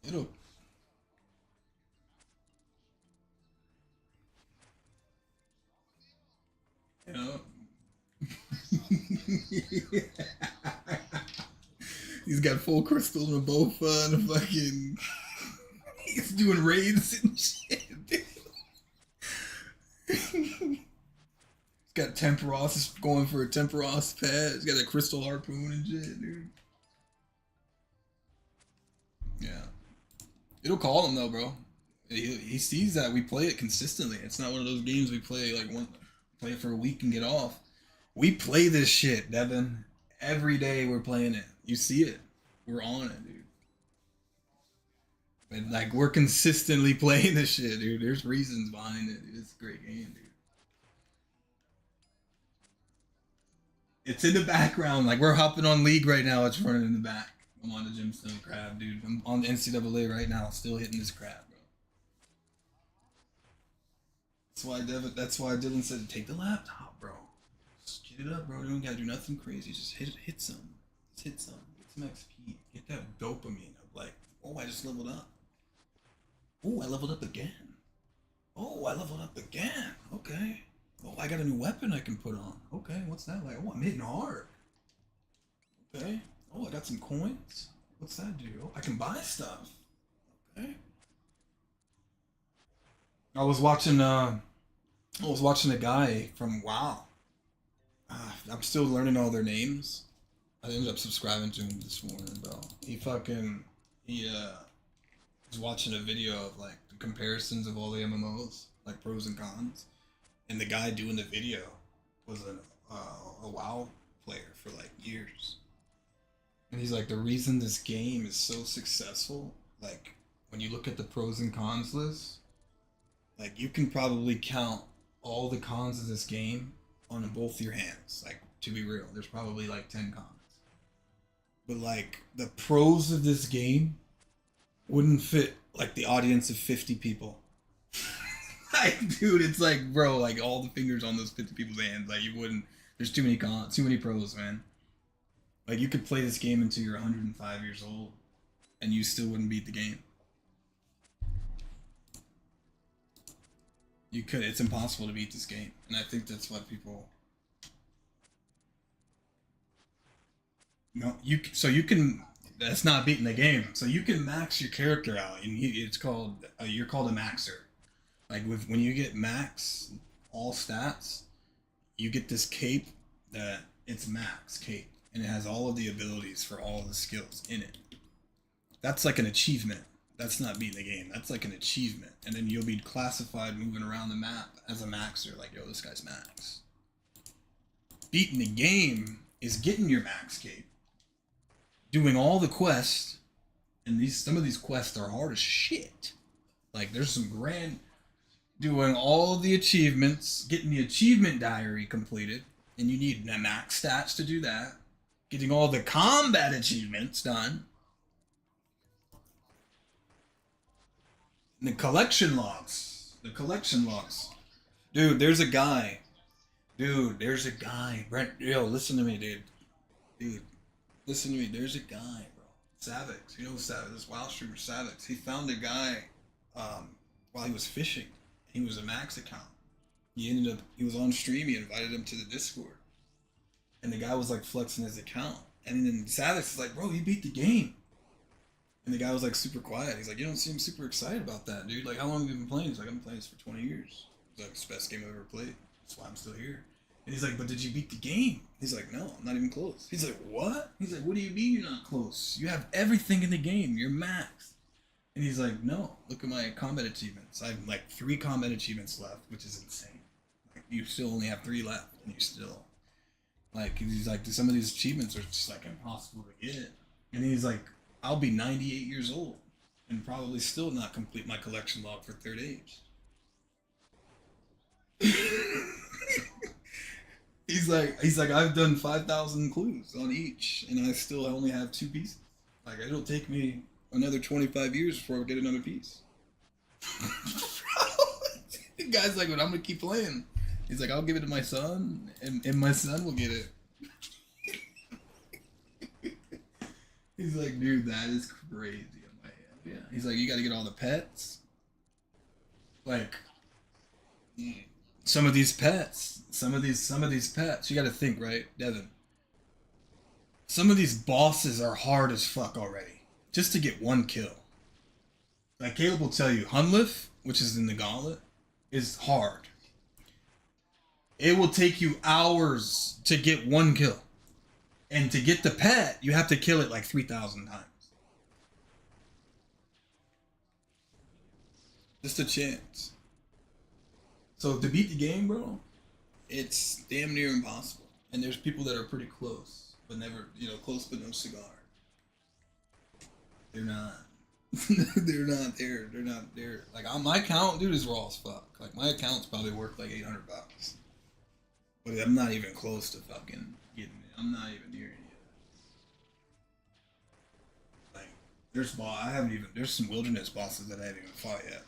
It'll. You know. He's got full crystal and a bofa and a fucking. He's doing raids and shit. He's got Temperos going for a Temperos pet. He's got a crystal harpoon and shit, dude. Yeah. It'll call him though, bro. He sees that we play it consistently. It's not one of those games we play like play it for a week and get off. We play this shit, Devin. Every day we're playing it. You see it. We're on it, dude. And like we're consistently playing this shit, dude. There's reasons behind it. Dude. It's a great game, dude. It's in the background. Like we're hopping on League right now. It's running in the back. I'm on the Gemstone crab, dude. I'm on the NCAA right now, still hitting this crab, bro. That's why Dylan said, take the laptop, bro. Just get it up, bro. You don't gotta do nothing crazy. Just hit some. Just hit some. Get some XP. Get that dopamine of like, oh, I just leveled up. Oh, I leveled up again. Oh, I leveled up again. Okay. Oh, I got a new weapon I can put on. Okay, what's that like? Oh, I'm hitting hard. Okay. Oh, I got some coins. What's that do? Oh, I can buy stuff. Okay. I was watching a guy from WoW. I'm still learning all their names. I ended up subscribing to him this morning, bro. He was watching a video of like the comparisons of all the MMOs, like pros and cons. And the guy doing the video was a WoW player for like years. And he's like, the reason this game is so successful, like when you look at the pros and cons list, like you can probably count all the cons of this game on both your hands. Like to be real, there's probably like 10 cons. But like the pros of this game wouldn't fit like the audience of 50 people. Like, dude, it's like, bro, like all the fingers on those 50 people's hands, like you wouldn't. There's too many cons, too many pros, man. Like you could play this game until you're 105 years old, and you still wouldn't beat the game. You could. It's impossible to beat this game, and I think that's why people. No, so you can. That's not beating the game. So you can max your character out, and it's called. You're called a maxer. Like when you get max all stats, you get this cape that it's max cape. And it has all of the abilities for all of the skills in it. That's like an achievement. That's not beating the game. That's like an achievement. And then you'll be classified moving around the map as a maxer. Like, yo, this guy's max. Beating the game is getting your max cape, doing all the quests, and some of these quests are hard as shit. Like, there's some grand... Doing all the achievements, getting the achievement diary completed, and you need max stats to do that. Getting all the combat achievements done. And the collection logs. Dude, there's a guy. Brent, yo, listen to me, dude. Listen to me. There's a guy, bro. Savix. You know Savix? This WoW streamer, Savix. He found a guy while he was fishing. He was a max account. He was on stream. He invited him to the Discord. And the guy was like flexing his account. And then Savix is like, bro, you beat the game. And the guy was like super quiet. He's like, you don't seem super excited about that, dude. Like, how long have you been playing? He's like, I've been playing this for 20 years. He's like, it's the best game I've ever played. That's why I'm still here. And he's like, but did you beat the game? He's like, no, I'm not even close. He's like, what? He's like, what do you mean you're not close? You have everything in the game. You're max. And he's like, no, look at my combat achievements. I have like 3 combat achievements left, which is insane. Like, you still only have 3 left, and you still like. He's like, some of these achievements are just like impossible to get. And he's like, I'll be 98 years old and probably still not complete my collection log for third age. he's like, I've done 5,000 clues on each, and I still only have 2 pieces. Like, it'll take me another 25 years before I get another piece. The guy's like, but I'm gonna keep playing. He's like, I'll give it to my son, and my son will get it. He's like, dude, that is crazy. I'm like, yeah. He's like, you got to get all the pets. Like, some of these pets, some of these pets. You got to think, right, Devin? Some of these bosses are hard as fuck already, just to get 1 kill. Like Caleb will tell you, Hunlif, which is in the gauntlet, is hard. It will take you hours to get 1 kill. And to get the pet, you have to kill it like 3,000 times. Just a chance. So to beat the game, bro, it's damn near impossible. And there's people that are pretty close, but never, close but no cigar. They're not. They're not there. They're not there. Like, on my account, dude, is raw as fuck. Like, my account's probably worth like $800. But I'm not even close to fucking getting it. I'm not even near it yet. Like, there's some wilderness bosses that I haven't even fought yet.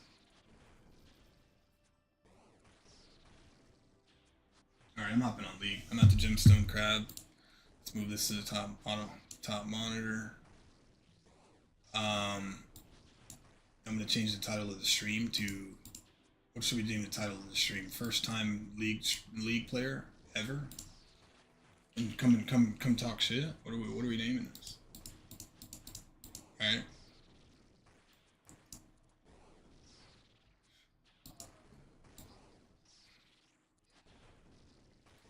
Alright, I'm hopping on League. I'm at the Gemstone Crab. Let's move this to the top monitor. I'm gonna change the title of the stream to, what should we name the title of the stream? First time league player ever. And come talk shit. What are we naming this? All right.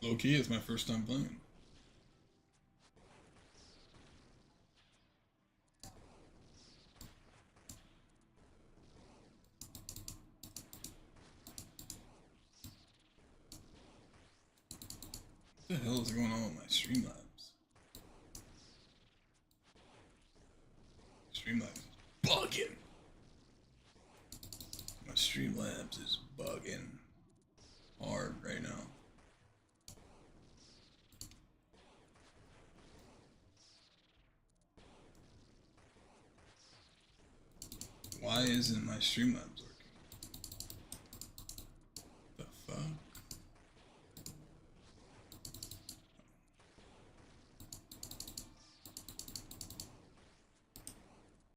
Low key, it's my first time playing. What the hell is going on with my Streamlabs? Streamlabs is bugging. My Streamlabs is bugging hard right now. Why isn't my Streamlabs